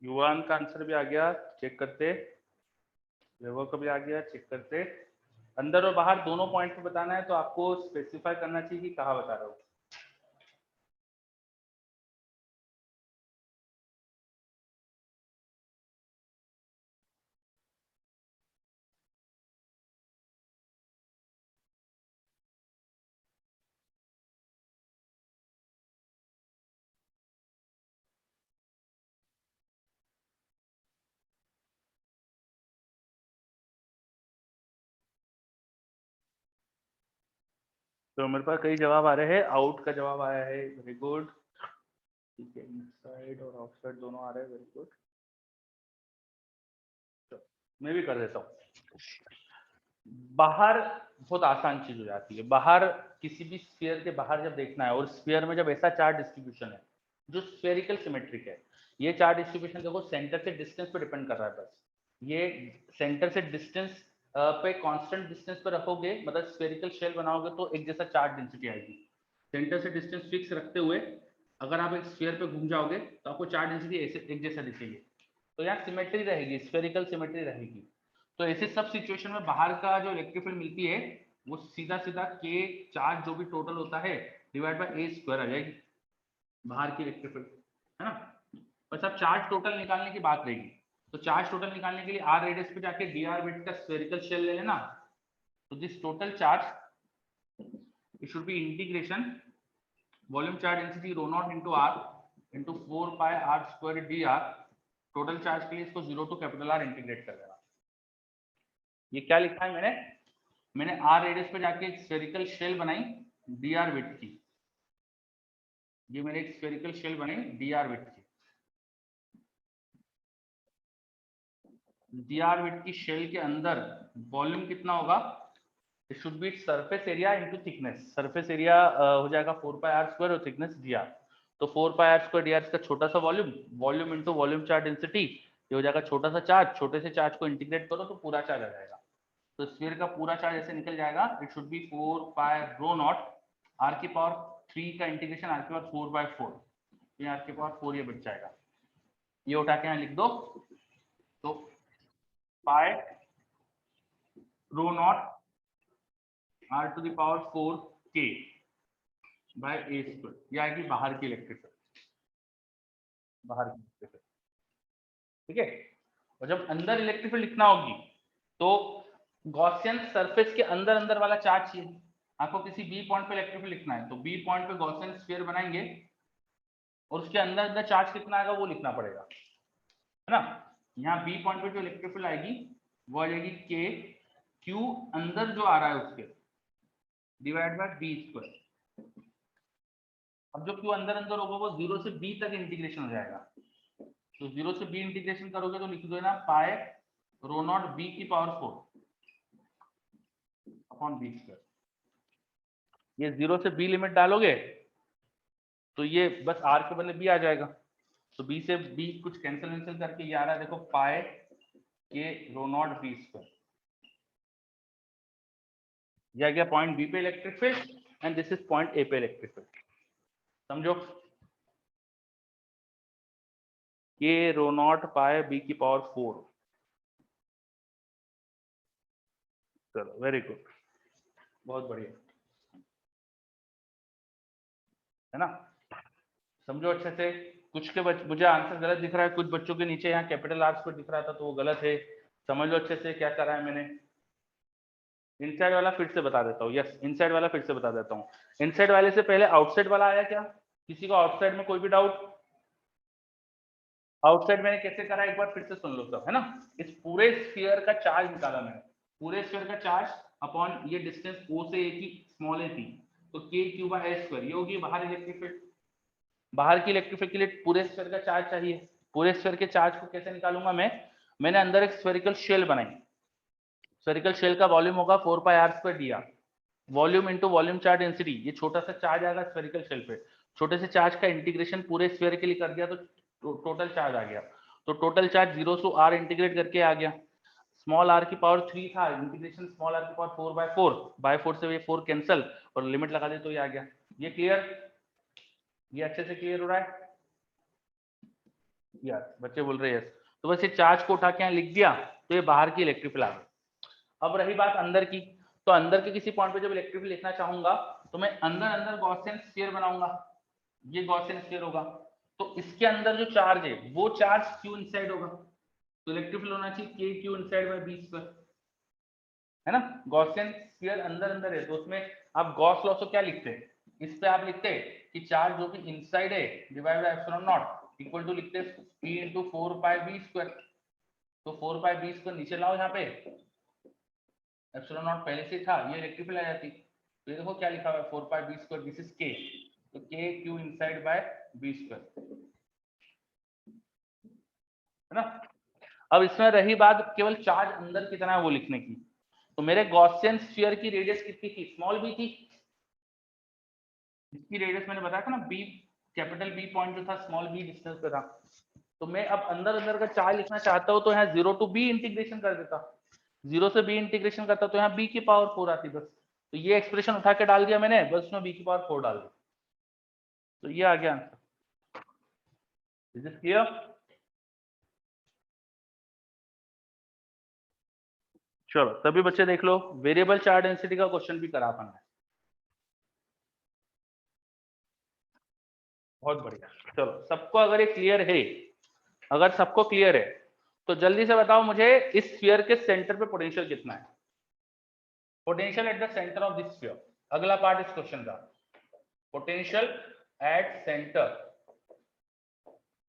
युवान का आंसर भी आ गया, चेक करते। वैभव का भी आ गया, चेक करते। अंदर और बाहर दोनों पॉइंट पे बताना है, तो आपको स्पेसिफाई करना चाहिए कि कहाँ बता रहे हो। तो मेरे पास कई जवाब आ रहे हैं, आउट का जवाब आया है, वेरी गुड। ठीक है, इनसाइड और आउटसाइड दोनों आ रहे हैं, वेरी गुड। मैं भी कर देता हूँ। बाहर बहुत आसान चीज हो जाती है, बाहर किसी भी स्फीयर के बाहर जब देखना है, और स्फीयर में जब ऐसा चार्ज डिस्ट्रीब्यूशन है जो स्फेरिकल सिमेट्रिक है, ये चार्ज डिस्ट्रीब्यूशन देखो सेंटर से डिस्टेंस पे डिपेंड कर रहा है। बस ये सेंटर से डिस्टेंस पे कांस्टेंट डिस्टेंस पे रखोगे, मतलब स्फेरिकल शेल बनाओगे तो एक जैसा चार्ज डेंसिटी आएगी। सेंटर से डिस्टेंस फिक्स रखते हुए अगर आप एक स्फीयर पे घूम जाओगे तो आपको चार्ज डेंसिटी ऐसे एक जैसा दिखेगी, तो यहाँ सिमेट्री रहेगी, स्फेरिकल सिमेट्री रहेगी। तो ऐसे सब सिचुएशन में बाहर का जो इलेक्ट्रिक फील्ड मिलती है वो सीधा सीधा के चार्ज जो भी टोटल होता है डिवाइड बाय ए स्क्वायर आ जाएगी, बाहर की इलेक्ट्रिक फील्ड, है ना। बस अब चार्ज टोटल निकालने की बात रहेगी, तो चार्ज टोटल निकालने के लिए आर रेडियस पे जाके डी आर बिट का स्फेरिकल शेल ले लेना। तो this total charge it should be integration volume charge density rho not into R into 4 pi R square D R. Total charge के लिए इसको 0 टू कैपिटल आर इंटीग्रेट कर देना। ये क्या लिखा है मैंने आर रेडियस पे जाके एक स्फेरिकल शेल बनाई डी आर विड्थ की, ये मैंने एक स्फेरिकल शेल बनाई डी आर विड्थ की। डी आर विड्थ की शेल के अंदर वॉल्यूम कितना होगा, it should B surface area into thickness. Surface area हो जाएगा 4 पाई आर स्क्वायर और थिकनेस डी आर, तो 4 pi R square D are का छोटा सा volume, volume into volume charge density, ये हो जाएगा छोटा सा चार्ज, छोटे से चार्ज को इंटीग्रेट करो तो पूरा चार्ज आ जाएगा। तो स्फीयर का पूरा चार्ज ऐसे निकल जाएगा, it should be 4 pi rho not R की पावर 3 का इंटीग्रेशन आर की पावर 4 बाय 4, ये आर की पावर 4 ये बच जाएगा, ये उठा के यहाँ लिख दो। तो pi rho not R to the power 4 के बाय ए स्क्वायर, ये आएगी बाहर की इलेक्ट्रिक फील्ड, बाहर की इलेक्ट्रिक फील्ड, ठीक है। और जब अंदर इलेक्ट्रिक फील्ड लिखना होगी तो गॉसियन सरफेस के अंदर अंदर वाला चार्ज चाहिए। आपको किसी बी पॉइंट पे इलेक्ट्रिक फील्ड लिखना है तो बी पॉइंट पे गॉसियन स्फीयर बनाएंगे और उसके अंदर अंदर चार्ज कितना आएगा वो लिखना पड़ेगा, है ना। यहाँ बी पॉइंट पे जो इलेक्ट्रिक फील्ड आएगी वो आ जाएगी के क्यू अंदर जो आ रहा है उसके डिवाइड बाय बी स्क्वायर। अब जो क्यू अंदर अंदर होगा वो 0 से बी तक इंटीग्रेशन हो जाएगा, तो 0 से बी इंटीग्रेशन करोगे तो लिख दो ना पाई रो नॉट बी की पावर 4 अपॉन बी स्क्वायर। ये 0 से बी लिमिट डालोगे तो ये बस आर के बदले बी आ जाएगा, तो बी से बी कुछ कैंसिल करके ये आ रहा है, देखो पाई के रो नॉट बी स्क्वायर, ये आ गया पॉइंट बी पे electric field and this is point A पे इलेक्ट्रिक फील्ड। समझो, के रो नॉट पाई बी की पावर 4। चलो वेरी गुड, बहुत बढ़िया, है ना। समझो अच्छे से। कुछ के मुझे आंसर गलत दिख रहा है, कुछ बच्चों के नीचे यहाँ कैपिटल आर स्क्वायर दिख रहा था तो वो गलत है। समझ लो अच्छे से क्या करा है मैंने। इनसाइड वाला फिर से बता देता हूँ, यस इनसाइड वाला फिर से बता देता हूँ। इनसाइड वाले से पहले आउटसाइड वाला आया क्या, किसी को आउटसाइड में कोई भी डाउट? आउटसाइड मैंने कैसे करा एक बार फिर से सुन लो सब, है ना। इस पूरे स्फीयर का चार्ज निकाला मैंने, पूरे स्फीयर का चार्ज अपॉन ये डिस्टेंस ओ से ए की स्मॉल ए थी, तो के क्यू बाय ए स्क्वायर, ये होगी बाहर इलेक्ट्रिक फील्ड। बाहर की इलेक्ट्रिक फील्ड के लिए पूरे स्फीयर का चार्ज चाहिए, पूरे स्फीयर के चार्ज को कैसे निकालूंगा मैंने अंदर एक स्फेरिकल शेल बनाई, स्फेरिकल शेल का वॉल्यूम होगा 4 pi R square D R, volume into volume charge density, ये छोटा सा चार्ज आएगा स्फेरिकल शेल पे, छोटे से चार्ज का इंटीग्रेशन पूरे स्फीयर के लिए कर दिया तो टोटल चार्ज आ गया। तो total charge 0 to R integrate करके आ गया, स्मॉल आर की पावर 3 था, इंटीग्रेशन स्मॉल आर की पावर 4 बाय 4 से ये 4 कैंसिल और लिमिट लगा दे तो ये आ गया। ये क्लियर, ये अच्छे से क्लियर हो रहा है यार, बच्चे बोल रहे हैं यस। तो बस ये चार्ज को उठा के यहाँ लिख दिया तो ये बाहर की इलेक्ट्रिक फील्ड आ गई। अब रही बात अंदर की, तो अंदर के किसी पॉइंट पे जब इलेक्ट्रिक फील्ड लिखना चाहूंगा तो मैं अंदर अंदर गॉसियन स्फीयर बनाऊंगा, ये गॉसियन स्फीयर होगा, तो इसके अंदर जो चार्ज है वो चार्ज क्यू इनसाइड होगा, तो इलेक्ट्रिक फील्ड होना चाहिए K Q inside by B square, है ना। गॉसियन स्फीयर अंदर अंदर है तो उसमें आप गॉस लॉ से क्या लिखते हैं, इस पे आप लिखते हैं कि चार्ज जो भी इनसाइड है divide by epsilon not equal to लिखते हैं p into 4 pi B square, तो 4 पाई बी स्क्वायर नीचे लाओ यहाँ पे, एप्सिलॉन नॉट पहले से था, ये इलेक्ट्रिक फील्ड आ जाती, तो ये देखो क्या लिखा हुआ है 4 pi B square, this is K, तो K Q inside by B square, है ना। अब इसमें रही बात केवल चार्ज अंदर कितना है वो लिखने की, तो मेरे गॉसियन स्फीयर की रेडियस कितनी थी, स्मॉल बी थी, इसकी रेडियस मैंने बताया था ना बी, कैपिटल बी पॉइंट जो था स्मॉल बी डिस्टेंस पे था। तो मैं अब अंदर अंदर का चार्ज लिखना चाहता हूँ तो यहाँ 0 टू बी इंटीग्रेशन कर देता, 0 से बी इंटीग्रेशन करता तो यहाँ बी की पावर 4 आती बस। तो ये एक्सप्रेशन उठा के डाल दिया मैंने, बस उसमें बी की पावर 4 डाल दी, तो ये आ गया आंसर। Is it clear? चलो सभी बच्चे देख लो, वेरिएबल चार्ज डेंसिटी का क्वेश्चन भी करा अपन ने। बहुत बढ़िया। चलो सबको अगर ये क्लियर है, अगर सबको क्लियर है तो जल्दी से बताओ मुझे इस स्फीयर के सेंटर पे पोटेंशियल कितना है, potential at the centre of this sphere. अगला पार्ट इस क्वेश्चन का, potential at centre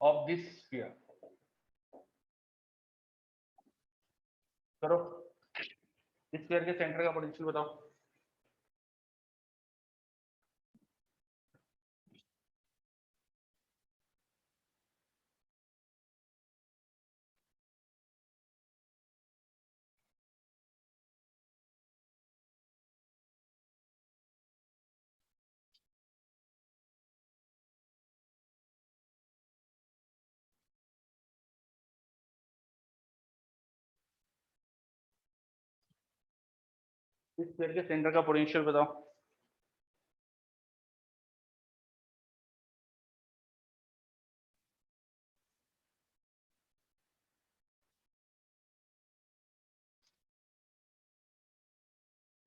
of this sphere. करो, इस स्फीयर के सेंटर का पोटेंशियल बताओ। इस स्फीयर के सेंटर का पोटेंशियल बताओ।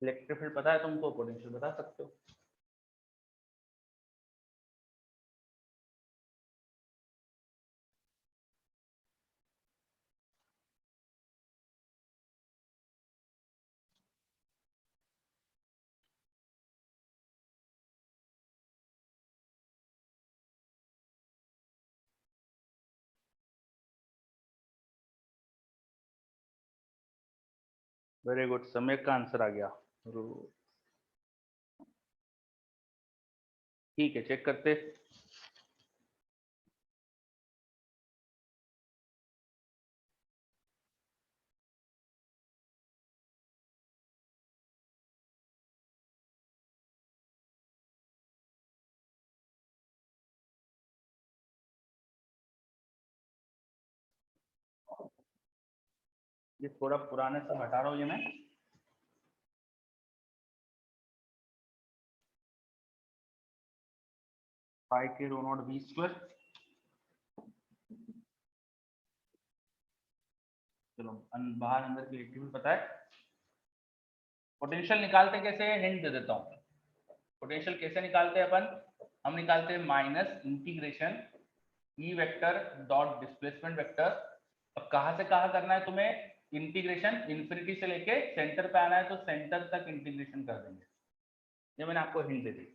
इलेक्ट्रिक फील्ड पता है तुमको, पोटेंशियल बता सकते हो। वेरी गुड, समय का आंसर आ गया। ठीक है, चेक करते। ये थोड़ा पुराने से हटा रहा हूँ ये मैं। पाई के रो नॉट बी स्क्वायर। चलो बाहर अंदर की इलेक्ट्रिक फील्ड पता है। पोटेंशियल निकालते कैसे, हिंट दे देता हूँ। पोटेंशियल कैसे निकालते हैं अपन, हम निकालते हैं minus integration E vector dot displacement vector. अब कहाँ से कहाँ करना है तुम्हें, इंटीग्रेशन इन्फिनिटी से लेके सेंटर पे आना है तो सेंटर तक इंटीग्रेशन कर देंगे। ये मैंने आपको हिंट दे दी,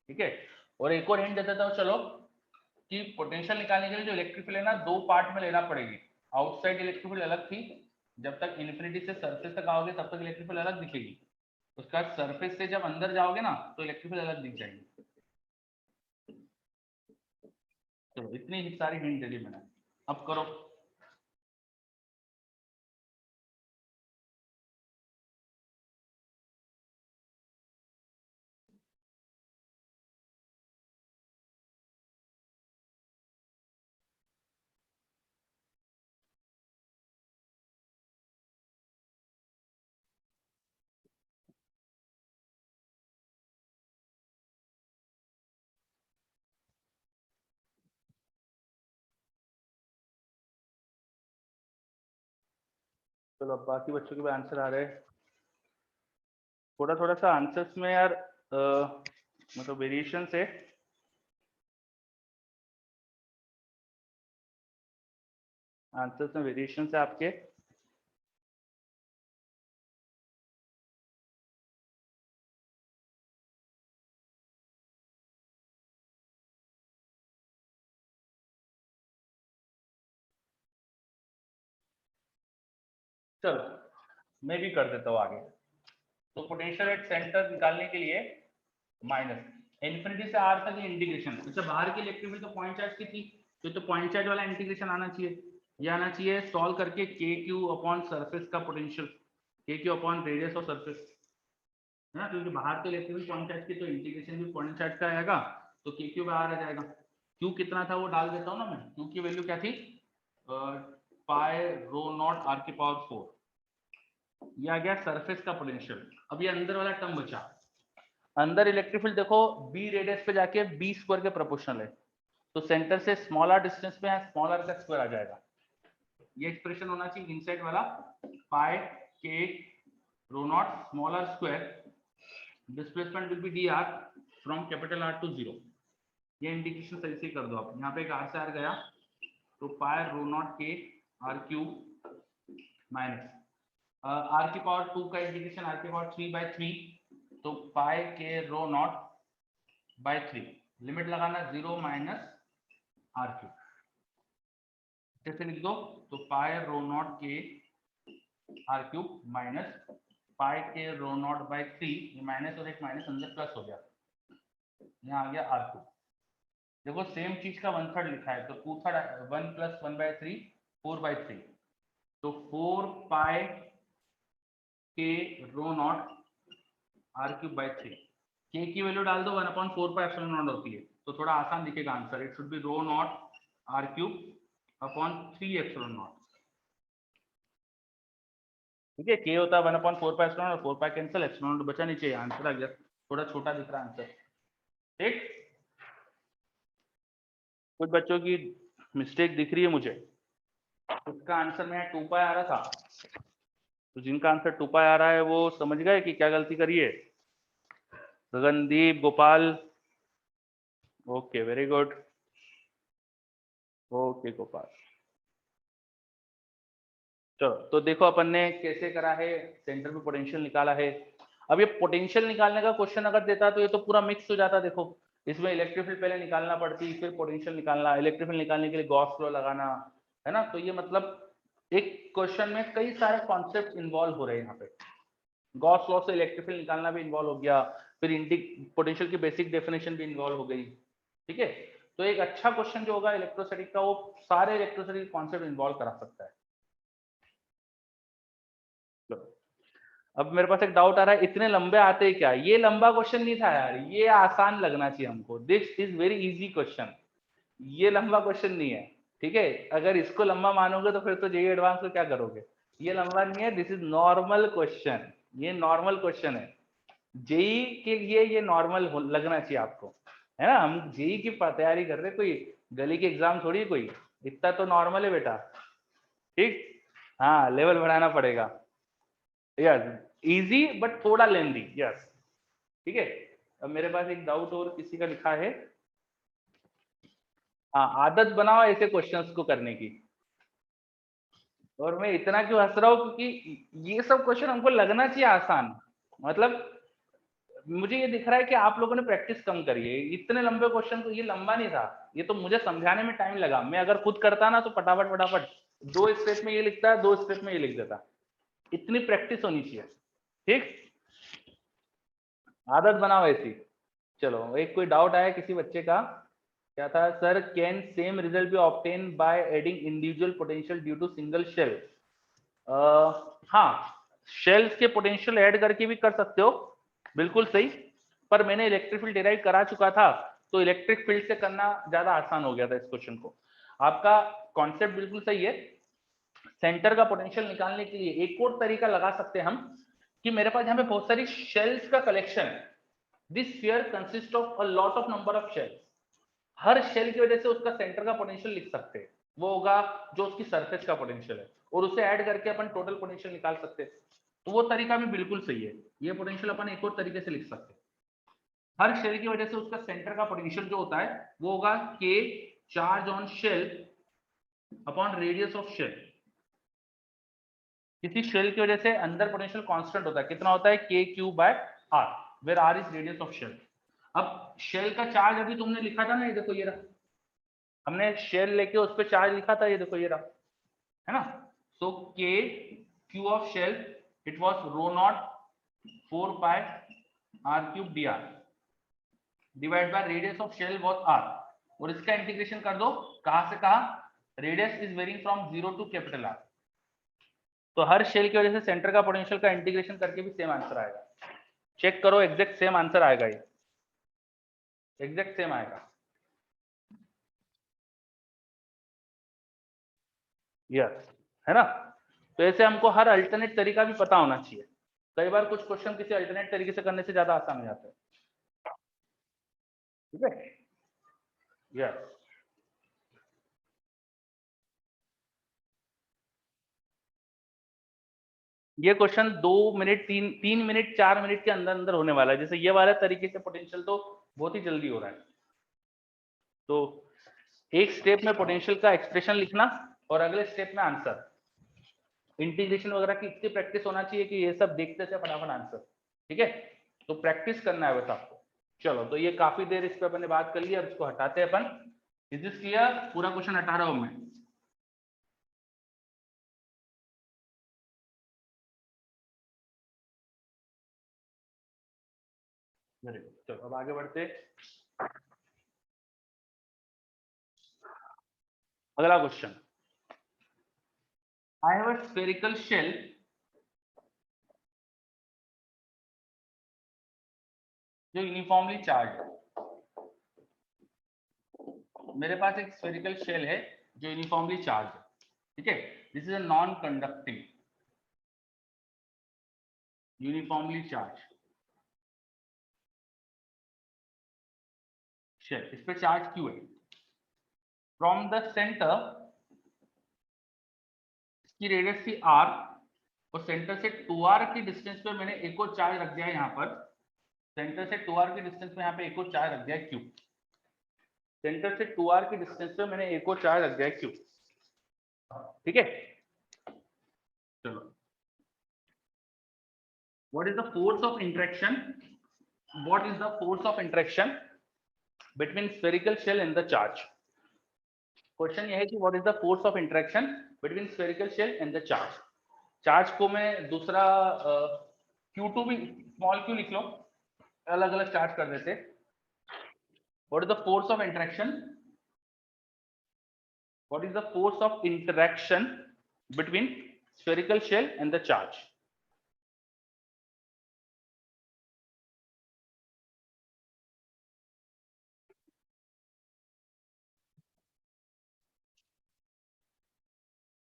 ठीक है। और एक और हिंट दे देता हूँ चलो, कि पोटेंशियल निकालने के लिए जो इलेक्ट्रिक फील्ड है ना, दो पार्ट में लेना पड़ेगी। आउटसाइड इलेक्ट्रिक फील्ड अलग थी, जब तक इन्फिनिटी से सरफेस तक आओगे तब तक इलेक्ट्रिक फील्ड अलग दिखेगी, उसका सरफेस से जब अंदर जाओगे ना तो इलेक्ट्रिक फील्ड अलग दिख जाएगी। चलो इतनी ही सारी हिंट दे दी मैंने, अब करो। चलो अब बाकी बच्चों के भी आंसर आ रहे हैं। थोड़ा थोड़ा सा आंसर्स में यार मतलब वेरिएशन है। आंसर्स में वेरिएशन है आपके। चलो मैं भी कर देता हूँ आगे। तो पोटेंशियल एट सेंटर निकालने के लिए माइनस इन्फिनिटी से आर तक ये इंटीग्रेशन। अच्छा बाहर की इलेक्ट्रिक फील्ड तो पॉइंट चार्ज की थी, तो पॉइंट चार्ज वाला इंटीग्रेशन आना चाहिए, ये आना चाहिए सॉल्व करके के क्यू अपॉन सरफेस का पोटेंशियल, के Q upon radius of surface है ना, क्योंकि बाहर तो इलेक्ट्रिक फील्ड पॉइंट चार्ज की, तो इंटीग्रेशन भी पॉइंट चार्ज का आएगा, तो के क्यू बाहर आ जाएगा। क्यू कितना था वो डाल देता हूँ ना मैं, क्यू की वैल्यू क्या थी, पाई रो नॉट आर की पावर 4, ये आ गया सरफेस का पोटेंशियल। अब ये अंदर वाला टर्म बचा, अंदर इलेक्ट्रिक फील्ड देखो बी रेडियस पे जाके बी स्क्वायर के प्रोपोर्शनल है, तो सेंटर से स्मॉलर डिस्टेंस पे है, स्मॉलर का स्क्वायर आ जाएगा। ये एक्सप्रेशन होना चाहिए इनसाइड वाला पाई के rho naught smaller square, displacement will be D R from capital R to 0। ये इंटीग्रेशन सही से कर दो आप, यहाँ पे एक आर से आर गया तो पाई रो नॉट के आर क्यूब माइनस आर की पावर 2 का इंटीग्रेशन आर की पावर 3/3, तो पाई के रो नॉट बाय 3, लिमिट लगाना 0 माइनस आर क्यूब, कैसे लिख दो, तो पाई रो नॉट के आर क्यूब माइनस पाई के रो नॉट बाय 3, ये माइनस और एक माइनस अंदर प्लस हो गया, यहाँ आ गया आर क्यूब। देखो सेम चीज का 1/3 लिखा है, तो 2/3 1 + 1/3 4/3, तो 4 पाई के rho not R cube by 3, के की वैल्यू डाल दो 1/4 पाई एप्सिलॉन नॉट होती है, तो थोड़ा आसान दिखेगा answer, it should be rho not R cube upon 3 epsilon not. ठीक है, के होता है 1/4 पाई एप्सिलॉन और 4 पाई कैंसिल, एप्सिलॉन नॉट बचा, नीचे आंसर आ गया, थोड़ा छोटा दिख रहा है आंसर। ठीक, कुछ बच्चों की मिस्टेक दिख रही है मुझे, इसका आंसर में 2 पाई आ रहा था, तो जिनका आंसर 2 पाई आ रहा है वो समझ गए कि क्या गलती करी है, Gagandeep, Gopal, okay very good, okay Gopal. चलो तो देखो अपन ने कैसे करा है, सेंटर में पोटेंशियल निकाला है। अब ये पोटेंशियल निकालने का क्वेश्चन अगर देता तो ये तो पूरा मिक्स हो जाता, देखो इसमें इलेक्ट्रिक फील्ड पहले निकालना पड़ती, फिर पोटेंशियल निकालना, इलेक्ट्रिक फील्ड निकालने के लिए गॉस लॉ लगाना, है ना, तो ये मतलब एक क्वेश्चन में कई सारे कॉन्सेप्ट इन्वॉल्व हो रहे हैं यहाँ पे, गॉस लॉ से इलेक्ट्रिक फील्ड निकालना भी इन्वॉल्व हो गया, फिर पोटेंशियल की बेसिक डेफिनेशन भी इन्वॉल्व हो गई। ठीक है, तो एक अच्छा क्वेश्चन जो होगा इलेक्ट्रोस्टैटिक का, वो सारे इलेक्ट्रोस्टैटिक कॉन्सेप्ट इन्वॉल्व करा सकता है। अब मेरे पास एक डाउट आ रहा है, इतने लंबे आते हैं क्या, ये लंबा क्वेश्चन नहीं था यार, ये आसान लगना चाहिए हमको, this is very easy question, ये लंबा क्वेश्चन नहीं है। ठीक है, अगर इसको लंबा मानोगे तो फिर तो जेईई एडवांस को क्या करोगे, ये लंबा नहीं है, दिस इज नॉर्मल क्वेश्चन, ये नॉर्मल क्वेश्चन है, जेई के लिए ये नॉर्मल लगना चाहिए आपको, है ना, हम जेई की तैयारी कर रहे, कोई गली के एग्जाम थोड़ी, कोई इतना तो नॉर्मल है बेटा। ठीक, हाँ लेवल बढ़ाना पड़ेगा, यस इजी बट थोड़ा लेंदी, यस। ठीक है, अब मेरे पास एक डाउट और किसी का लिखा है, हाँ आदत बनाओ ऐसे क्वेश्चंस को करने की, और मैं इतना क्यों हंस रहा हूँ, क्योंकि ये सब क्वेश्चन हमको लगना चाहिए आसान, मतलब मुझे ये दिख रहा है कि आप लोगों ने प्रैक्टिस कम करी है, इतने लंबे क्वेश्चन को, ये लंबा नहीं था, ये तो मुझे समझाने में टाइम लगा, मैं अगर खुद करता ना तो फटाफट फटाफट 2 स्टेप में ये लिखता है, 2 स्टेप में ये लिख देता, इतनी प्रैक्टिस होनी चाहिए। ठीक, आदत बनाओ ऐसी। चलो एक कोई डाउट आया किसी बच्चे का, क्या था, sir can same result be obtain by adding individual potential due to single shell. हाँ, शेल्स के पोटेंशियल ऐड करके भी कर सकते हो, बिल्कुल सही, पर मैंने इलेक्ट्रिक फील्ड डिराइव करा चुका था, तो इलेक्ट्रिक फील्ड से करना ज्यादा आसान हो गया था इस क्वेश्चन को। आपका कॉन्सेप्ट बिल्कुल सही है, सेंटर का पोटेंशियल निकालने के लिए एक और तरीका लगा सकते हैं हम, कि मेरे पास यहाँ पे बहुत सारी शेल्स का कलेक्शन है, this sphere consist of a lot of number of shells, हर शेल की वजह से उसका सेंटर का पोटेंशियल लिख सकते हैं, वो होगा जो उसकी सरफेस का पोटेंशियल है, और उसे ऐड करके अपन टोटल पोटेंशियल निकाल सकते हैं, तो वो तरीका भी बिल्कुल सही है, ये पोटेंशियल अपन एक और तरीके से लिख सकते हैं, हर शेल की वजह से उसका सेंटर का पोटेंशियल जो होता है वो होगा K charge on shell upon radius of shell, किसी शेल की वजह से अंदर पोटेंशियल कांस्टेंट होता है, कितना होता है, K Q by R, where R is radius of shell. अब शेल का चार्ज अभी तुमने लिखा था ना, ये देखो ये रहा, हमने शेल लेके उस पर चार्ज लिखा था, ये देखो ये रहा, है ना, so K Q of shell it was rho not 4 pi r cube dr divide by radius of shell was r, और इसका इंटीग्रेशन कर दो, कहां से कहां, radius is varying from 0 to capital R। तो हर शेल की वजह से सेंटर का पोटेंशियल का इंटीग्रेशन करके भी सेम आंसर आएगा। चेक करो, एग्जैक्ट सेम आंसर आएगा, ये एग्जैक्ट सेम आएगा। यस, है ना। तो ऐसे हमको हर अल्टरनेट तरीका भी पता होना चाहिए। कई बार कुछ क्वेश्चन किसी अल्टरनेट तरीके से करने से ज्यादा आसान हो जाता है। ठीक है, यस। ये क्वेश्चन 2 मिनट 3 मिनट 4 मिनट के अंदर अंदर होने वाला है। जैसे ये वाला तरीके से पोटेंशियल तो बहुत ही जल्दी हो रहा है। तो एक स्टेप में पोटेंशियल का एक्सप्रेशन लिखना और अगले स्टेप में आंसर। इंटीग्रेशन वगैरह की इतनी प्रैक्टिस होना चाहिए कि ये सब देखते थे फटाफट आंसर। ठीक है, तो प्रैक्टिस करना है बस आपको। चलो, तो ये काफी देर इस पे अपन ने बात कर ली, अब इसको हटाते हैं अपन। Is this clear? पूरा क्वेश्चन हटा रहा हूं मैं। वेरी गुड, चलो अब आगे बढ़ते। अगला question, I have a spherical shell जो यूनिफॉर्मली चार्ज, मेरे पास एक स्फेरिकल शेल है जो यूनिफॉर्मली चार्ज है। ठीक है, this is a non conducting uniformly charge shell. इस पे चार्ज क्यू है। फ्रॉम द सेंटर, इसकी रेडियस थी r, और सेंटर से 2r की डिस्टेंस पे मैंने एक और चार्ज रख दिया है यहाँ पर। सेंटर से 2r की डिस्टेंस पे यहाँ पे एक और चार्ज रख दिया है q। सेंटर से 2r की डिस्टेंस पे मैंने एक और चार्ज रख दिया है q। ठीक है, चलो। What is the force of interaction, what is the force of interaction between spherical shell and the charge. Question ये है कि what is the force of interaction between spherical shell and the charge. Charge को मैं दूसरा Q2 भी small q लिख लो, अलग अलग चार्ज कर देते। What is the force of interaction, what is the force of interaction between spherical shell and the charge।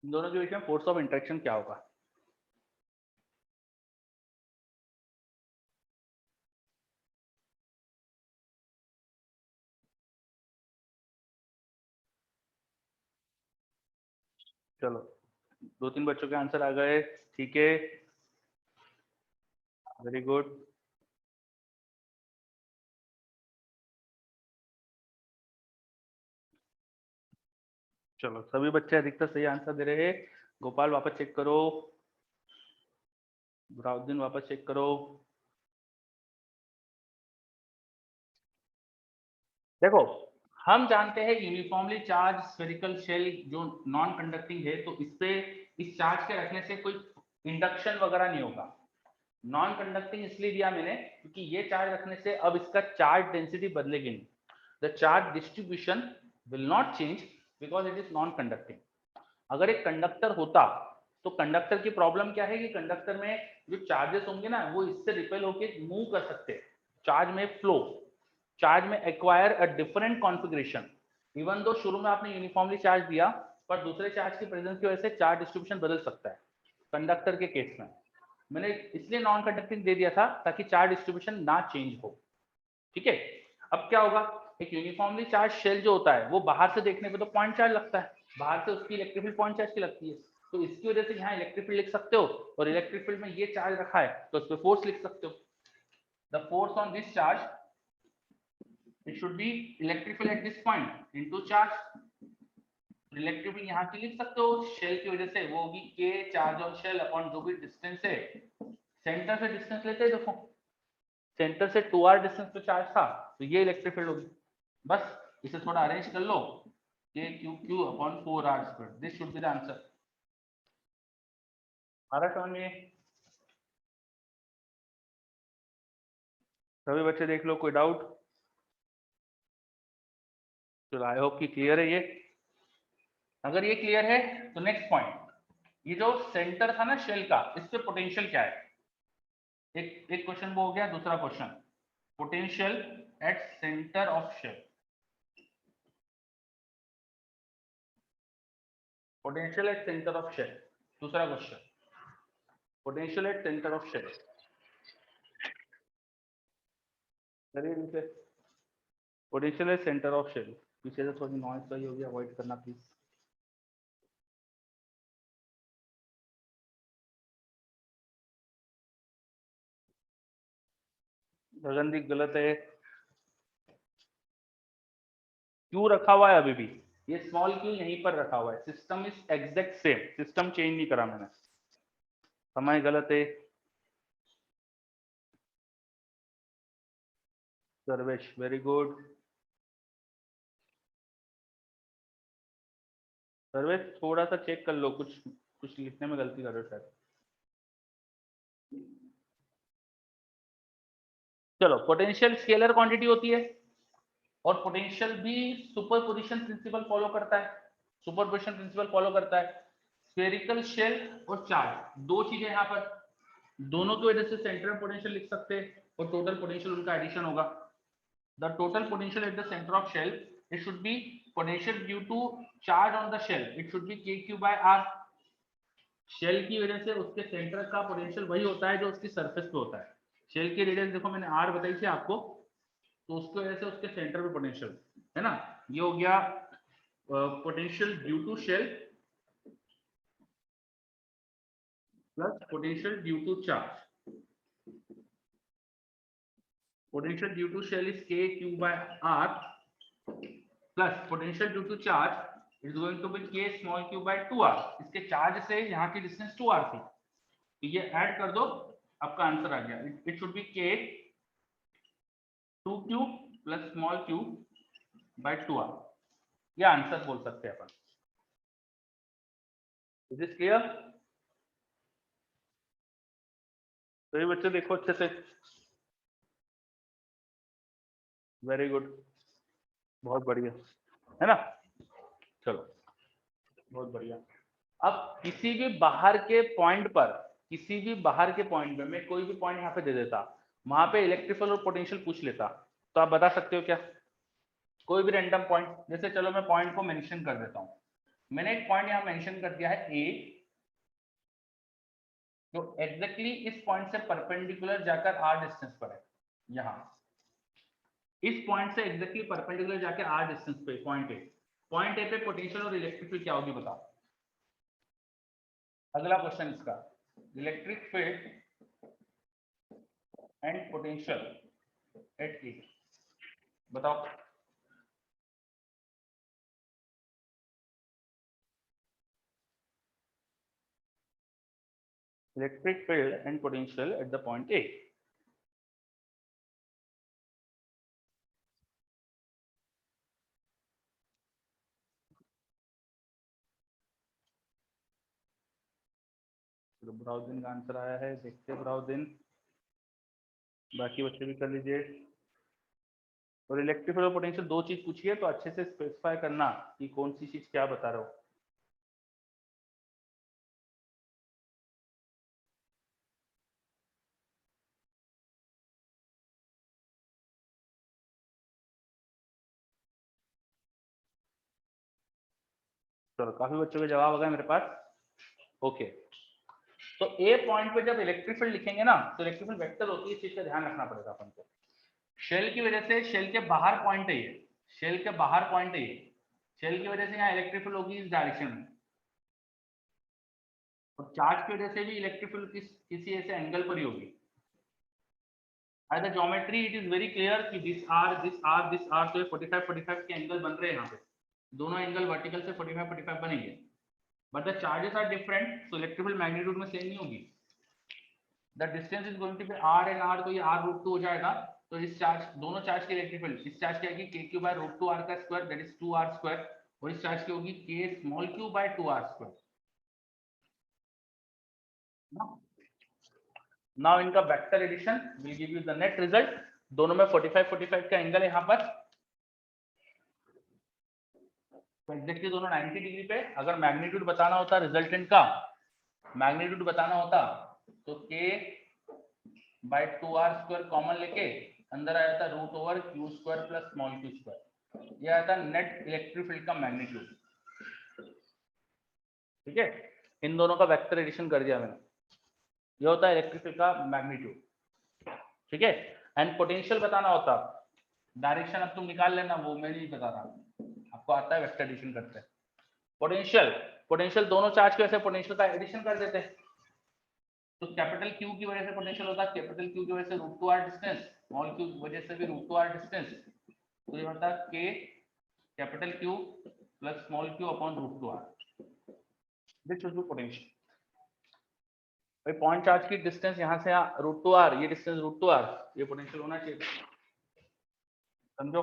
इन दोनों के बीच में फोर्स ऑफ इंटरेक्शन क्या होगा। चलो, 2-3 बच्चों के आंसर आ गए। ठीक है, वेरी गुड। चलो, सभी बच्चे अधिकतर सही आंसर दे रहे हैं। गोपाल वापस चेक करो, बुराउद्दीन वापस चेक करो। देखो, हम जानते हैं यूनिफॉर्मली चार्ज स्फेरिकल शेल जो नॉन कंडक्टिंग है, तो इस पे इस चार्ज के रखने से कोई इंडक्शन वगैरह नहीं होगा। नॉन कंडक्टिंग इसलिए दिया मैंने क्योंकि ये चार्ज रखने से अब इसका चार्ज डेंसिटी बदलेगी नहीं। The charge distribution will not change because it is non conducting. अगर एक कंडक्टर होता तो कंडक्टर की प्रॉब्लम क्या है कि कंडक्टर में जो चार्जेस होंगे ना, वो इससे रिपेल होके मूव कर सकते हैं। चार्ज में फ्लो, चार्ज में acquire a different configuration. Even though शुरू में आपने यूनिफॉर्मली चार्ज दिया, पर दूसरे चार्ज की प्रेजेंस की वजह से चार्ज डिस्ट्रीब्यूशन बदल सकता है कंडक्टर के केस में। मैंने इसलिए नॉन कंडक्टिंग दे दिया था ताकि चार्ज डिस्ट्रीब्यूशन ना चेंज हो। ठीक है, अब क्या होगा, एक यूनिफॉर्मली चार्ज शेल जो होता है वो बाहर से देखने पे तो पॉइंट चार्ज लगता है, बाहर से उसकी इलेक्ट्रिक फील्ड पॉइंट चार्ज की लगती है। तो इसकी वजह से यहाँ इलेक्ट्रिक फील्ड लिख सकते हो, और इलेक्ट्रिक फील्ड में ये चार्ज रखा है तो उस पर फोर्स लिख सकते हो। The force on this charge, it should be electric field at this point into charge। Electric field यहाँ की लिख सकते हो, शेल की वजह से वो होगी k charge on shell upon जो भी डिस्टेंस है। सेंटर से डिस्टेंस लेते हैं, देखो सेंटर से 2r डिस्टेंस पे चार्ज था, तो ये इलेक्ट्रिक फील्ड होगी। बस इसे थोड़ा अरेंज कर लो, k q q upon 4r²। This should be the answer. आ रहा समझ में? सभी बच्चे देख लो, कोई डाउट? चलो आई होप कि क्लियर है ये। अगर ये क्लियर है तो नेक्स्ट पॉइंट, ये जो सेंटर था ना शेल का, इस पे पोटेंशियल क्या है? एक क्वेश्चन वो हो गया। दूसरा question, potential at centre of shell. Potential at centre of shell, दूसरा question, potential at centre of shell. करिए नीचे, potential at centre of shell. पीछे से थोड़ी नॉइज सही होगी, अवॉइड करना प्लीज। गगनदीप गलत है। क्यू रखा हुआ है अभी भी, ये स्मॉल क्यू यहीं पर रखा हुआ है। System is exact same, system change नहीं करा मैंने। समय गलत है। Sarvesh very good. सर्वेश थोड़ा सा चेक कर लो, कुछ कुछ लिखने में गलती कर रहे हो शायद। चलो, पोटेंशियल स्केलर क्वांटिटी होती है और पोटेंशियल भी सुपरपोजिशन प्रिंसिपल फॉलो करता है। सुपरपोजिशन प्रिंसिपल फॉलो करता है। स्फेरिकल शेल और चार्ज, दो चीजें यहाँ पर, दोनों की वजह से सेंटर में पोटेंशियल लिख सकते हैं और टोटल पोटेंशियल उनका एडिशन होगा। The total potential at the centre of shell, it should be potential due to charge on the shell, it should be KQ by R। शेल की वजह से उसके सेंटर का पोटेंशियल वही होता है जो उसकी सरफेस पे होता है। शेल की रेडियस देखो मैंने R बताई थी आपको, तो उसकी वजह से उसके सेंटर पे पोटेंशियल है ना। ये हो गया potential due to shell plus potential due to charge. Potential due to shell is KQ by R plus potential due to charge is going to be K small q by 2R। इसके charge से यहाँ की distance 2R थी, तो ये add कर दो, आपका आंसर आ गया। It should B K 2Q plus small q by 2R। ये आंसर बोल सकते हैं अपन। Is this clear? तो ये बच्चे देखो अच्छे से, वेरी गुड, बहुत बढ़िया, है ना। चलो बहुत बढ़िया। अब किसी भी बाहर के पॉइंट पर, किसी भी बाहर के पॉइंट पे मैं कोई भी पॉइंट यहाँ पे दे देता, वहां पे इलेक्ट्रिकल और पोटेंशियल पूछ लेता, तो आप बता सकते हो क्या? कोई भी रैंडम पॉइंट, जैसे चलो मैं पॉइंट को मेंशन कर देता हूँ। मैंने एक पॉइंट यहाँ मेंशन कर दिया है A, जो एग्जैक्टली इस पॉइंट से परपेंडिकुलर जाकर R डिस्टेंस पर है। यहाँ इस पॉइंट से एग्जैक्टली परपेंडिकुलर जाकर R डिस्टेंस पे पॉइंट ए पे पोटेंशियल और इलेक्ट्रिक फील्ड क्या होगी बताओ। अगला क्वेश्चन इसका, electric field and potential at A, बताओ। Electric field and potential at the point A. Browsing का आंसर आया है, देखते हैं ब्राउजिंग, बाकी बच्चे भी कर लीजिए। और इलेक्ट्रिक फील्ड और पोटेंशियल दो चीज पूछी है, तो अच्छे से स्पेसिफाई करना कि कौन सी चीज क्या बता रहे हो। चलो काफी बच्चों के जवाब आ गए मेरे पास। ओके, तो ए पॉइंट पे जब इलेक्ट्रिक फील्ड लिखेंगे ना, तो इलेक्ट्रिक फील्ड वेक्टर होती है, इस चीज का ध्यान रखना पड़ेगा अपन को। शेल की वजह से, शेल के बाहर पॉइंट है ये, शेल के बाहर पॉइंट है ये, शेल की वजह से यहाँ इलेक्ट्रिक फील्ड होगी इस डायरेक्शन में, और चार्ज की वजह से भी इलेक्ट्रिक फील्ड किसी ऐसे एंगल पर ही होगी। By the geometry it is very clear कि this R तो ये 45 के एंगल बन रहे हैं यहाँ पे, दोनों एंगल वर्टिकल से 45 बनेंगे, but the charges are different, तो इलेक्ट्रिक फील्ड मैग्नीट्यूड में सेम नहीं होगी। The distance is going to be R and R, तो ये R√2 हो जाएगा, तो इस चार्ज, दोनों चार्ज की इलेक्ट्रिक फील्ड, इस चार्ज की आएगी KQ by √2R का square, that is 2R square, और इस चार्ज की होगी K small q by 2R square. Now इनका vector addition will give you the net result, दोनों में 45 का एंगल है यहाँ पर, एग्जैक्टली दोनों 90 डिग्री पे। अगर मैग्नीट्यूड बताना होता रिजल्टेंट का, मैग्नीट्यूड बताना होता तो k बाय 2r² कॉमन लेके अंदर आ जाता √/q² प्लस स्मॉल q²। ये आता नेट इलेक्ट्रिक फील्ड का मैग्नीट्यूड। ठीक है, इन दोनों का वेक्टर एडिशन कर दिया मैंने, ये होता है इलेक्ट्रिक फील्ड का मैग्नीट्यूड। ठीक है, एंड पोटेंशियल बताना होता, डायरेक्शन अब तुम निकाल लेना, वो मैं नहीं बता रहा, आपको आता है वेक्टर एडिशन करते हैं। पोटेंशियल दोनों चार्ज की वजह से पोटेंशियल का एडिशन कर देते हैं। तो कैपिटल Q की वजह से पोटेंशियल होता है कैपिटल Q की वजह से √2r डिस्टेंस, स्मॉल q की वजह से भी √2r डिस्टेंस, तो ये होता है K capital Q plus small q upon √2r, this is the potential. भाई पॉइंट चार्ज की डिस्टेंस यहाँ से √2r, ये डिस्टेंस √2r, ये पोटेंशियल होना चाहिए, समझो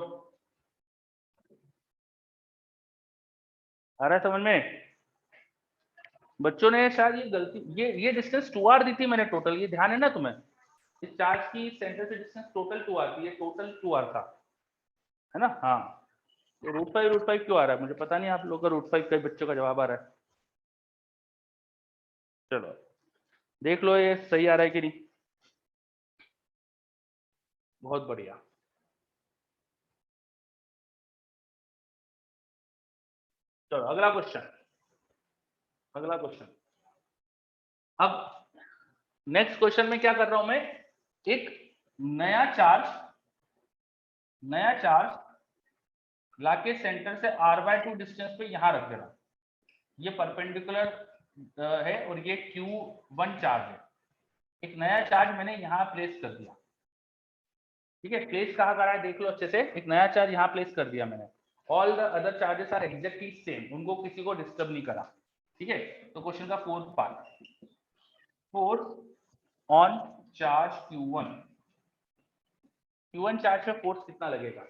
आ रहा है समझ में? बच्चों ने शायद ये गलती, ये डिस्टेंस 2r दी थी मैंने टोटल, ये ध्यान है ना तुम्हें? इस चार्ज की सेंटर से डिस्टेंस टोटल 2r थी, ये टोटल 2r था, है ना? हाँ, तो √5 क्यों आ रहा है मुझे पता नहीं, आप लोग का √5 कई बच्चों का जवाब आ रहा है। चलो देख लो ये सही आ रहा है कि नहीं। बहुत बढ़िया। चलो अगला क्वेश्चन, अगला क्वेश्चन। अब नेक्स्ट क्वेश्चन में क्या कर रहा हूं मैं, एक नया चार्ज लाके सेंटर से r/2 डिस्टेंस पे यहां रख दे रहा हूं, ये परपेंडिकुलर है और ये Q1 चार्ज है। एक नया चार्ज मैंने यहां प्लेस कर दिया, ठीक है, प्लेस कहाँ कर रहा है देख लो अच्छे से, एक नया चार्ज यहाँ प्लेस कर दिया मैंने, all the other charges are exactly same, उनको किसी को डिस्टर्ब नहीं करा। ठीक है, तो क्वेश्चन का fourth part, force on charge Q1 charge पे फोर्स कितना लगेगा।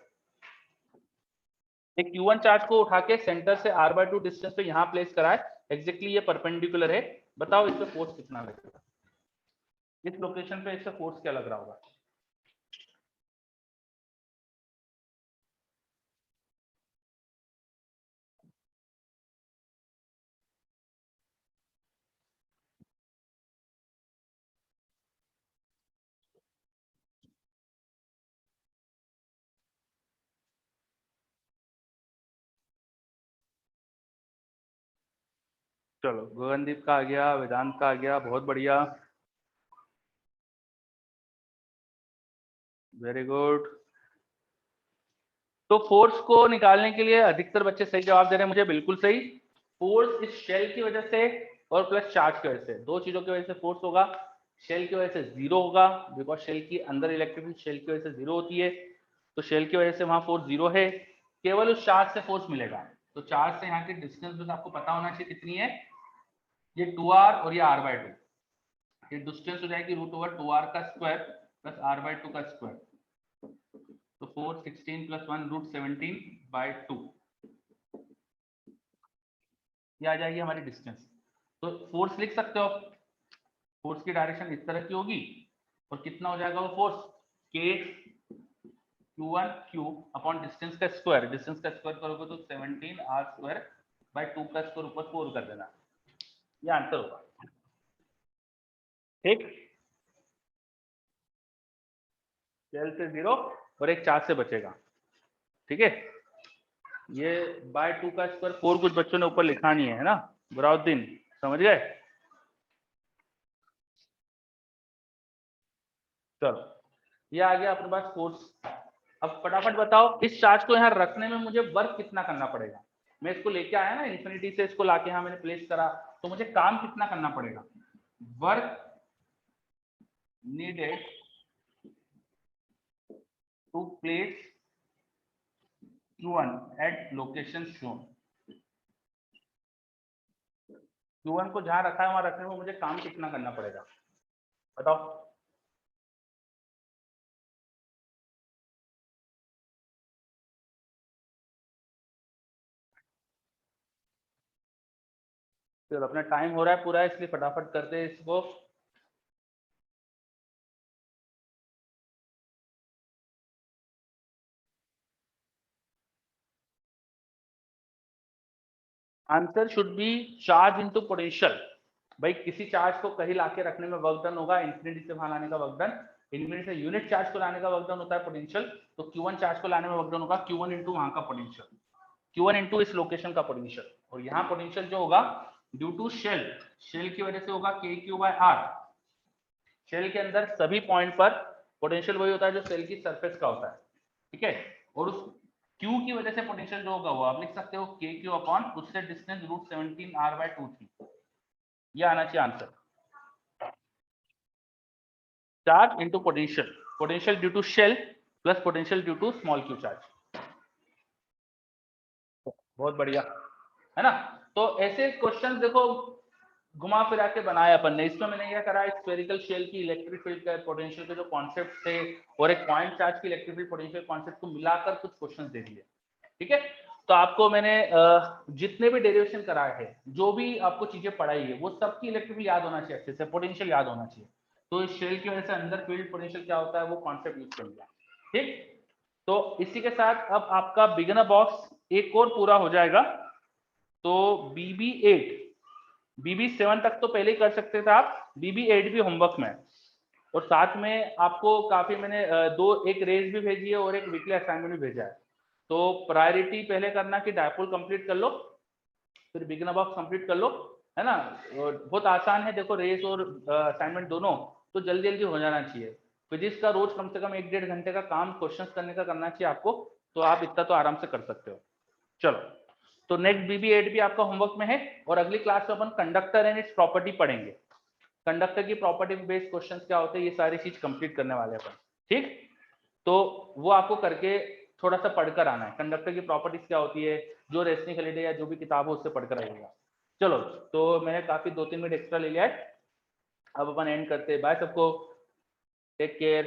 एक Q1 चार्ज को उठा के सेंटर से r/2 डिस्टेंस पे यहाँ प्लेस करा है, एग्जैक्टली ये परपेंडिकुलर है, बताओ इस पे फोर्स कितना लगेगा, इस लोकेशन पे इससे फोर्स क्या लग रहा होगा। चलो गगनदीप का आ गया, वेदांत का आ गया, बहुत बढ़िया, वेरी गुड। तो फोर्स को निकालने के लिए अधिकतर बच्चे सही जवाब दे रहे हैं मुझे, बिल्कुल सही। फोर्स इस शेल की वजह से और प्लस चार्ज की वजह से, दो चीजों की वजह से फोर्स होगा। शेल की वजह से जीरो होगा, बिकॉज शेल की अंदर इलेक्ट्रिक फील्ड शेल की वजह से जीरो होती है, तो शेल की वजह से वहां फोर्स जीरो है, केवल उस चार्ज से फोर्स मिलेगा। तो चार्ज से यहाँ की डिस्टेंस बस आपको पता होना चाहिए कितनी है, ये 2r और ये r/2, ये डिस्टेंस हो जाएगी √2r का स्क्वायर प्लस r/2 का स्क्वायर, तो 416 + 1 √17/2, ये आ जाएगी हमारी डिस्टेंस। तो फोर्स लिख सकते हो, फोर्स की डायरेक्शन इस तरह की होगी, और कितना हो जाएगा वो force, k Q1 cube upon distance का स्क्वायर, डिस्टेंस का स्क्वायर करोगे तो 17r² 2 + 4 ऊपर 4 कर देना, ये आंसर होगा। ठीक, शेल से 0 और एक चार्ज से बचेगा। ठीक है, ये /2 का स्क्वायर 4 कुछ बच्चों ने ऊपर लिखा नहीं है ना, बुराउद्दीन समझ गए। चलो ये आ गया अपने पास फोर्स। अब फटाफट बताओ इस चार्ज को यहाँ रखने में मुझे वर्क कितना करना पड़ेगा। मैं इसको लेके आया ना इन्फिनिटी से, इसको लाके यहाँ मैंने प्लेस करा, तो मुझे काम कितना करना पड़ेगा। Work needed to place Q1 at location shown, Q1 को जहां रखा है वहां रखने में मुझे काम कितना करना पड़ेगा, बताओ। चलो अपना टाइम हो रहा है पूरा, इसलिए फटाफट करते हैं इसको। Answer should be charge into potential. भाई किसी चार्ज को कहीं लाके रखने में वर्क डन होगा, इन्फिनिटी से वहां लाने का वर्क डन, इन्फिनिटी से यूनिट चार्ज को लाने का वर्क डन होता है पोटेंशियल। तो Q1 चार्ज को लाने में वर्क डन होगा Q1 इंटू वहां का पोटेंशियल, Q1 इंटू इस लोकेशन का पोटेंशियल। और यहाँ पोटेंशियल जो होगा ड्यू टू शेल, शेल की वजह से होगा KQ/R। शेल के अंदर सभी पॉइंट पर पोटेंशियल वही होता है जो सेल की सरफेस का होता है, ठीक है। और उस Q की वजह से पोटेंशियल जो होगा वो आप लिख सकते हो KQ अपॉन उससे डिस्टेंस √17R/2 थी। ये आना चाहिए answer. Charge into potential, potential due to shell plus potential due to small q charge. बहुत बढ़िया, है ना। तो ऐसे क्वेश्चन देखो घुमा फिरा के बनाया अपन ने। इसमें मैंने क्या करा, स्फेरिकल शेल की इलेक्ट्रिक फील्ड का पोटेंशियल के जो कॉन्सेप्ट थे और एक पॉइंट चार्ज की इलेक्ट्रिक फील्ड पोटेंशियल कॉन्सेप्ट को मिलाकर कुछ क्वेश्चन दे दिए, ठीक है। तो आपको मैंने जितने भी डेरिवेशन कराए हैं, जो भी आपको चीजें पढ़ाई है, वो सबकी इलेक्ट्रिक फील्ड याद होना चाहिए, अच्छे से पोटेंशियल याद होना चाहिए। तो इस शेल की वजह से अंदर फील्ड पोटेंशियल क्या होता है वो कॉन्सेप्ट यूज कर लिया, ठीक। तो इसी के साथ अब आपका बिगिनर बॉक्स एक और पूरा हो जाएगा। तो BB8 BB7 तक तो पहले ही कर सकते थे आप, BB8 भी होमवर्क में। और साथ में आपको काफी मैंने एक रेस भी भेजी है और एक वीकली असाइनमेंट भी भेजा है। तो प्रायोरिटी पहले करना कि डायपोल कंप्लीट कर लो, फिर बिगिनर बॉक्स कंप्लीट कर लो, है ना। बहुत आसान है, देखो रेस और असाइनमेंट दोनों तो जल्दी जल्दी हो जाना चाहिए। फिजिक्स का रोज कम से कम 1-1.5 घंटे का काम क्वेश्चंस करने का करना चाहिए आपको, तो आप इतना तो आराम से कर सकते हो। चलो, तो नेक्स्ट BB8 भी आपका होमवर्क में है। और अगली क्लास में अपन कंडक्टर एंड इट्स प्रॉपर्टी पढ़ेंगे। कंडक्टर की प्रॉपर्टी बेस्ड क्वेश्चन क्या होते हैं, ये सारी चीज कंप्लीट करने वाले अपन, ठीक। तो वो आपको करके थोड़ा सा पढ़कर आना है, कंडक्टर की प्रॉपर्टीज क्या होती है, जो रेसनिक हॉलिडे या जो भी किताब हो उससे पढ़कर आइएगा। चलो, तो मैंने काफी 2-3 मिनट एक्स्ट्रा ले लिया है, अब अपन एंड करते हैं। बाय सबको, टेक केयर।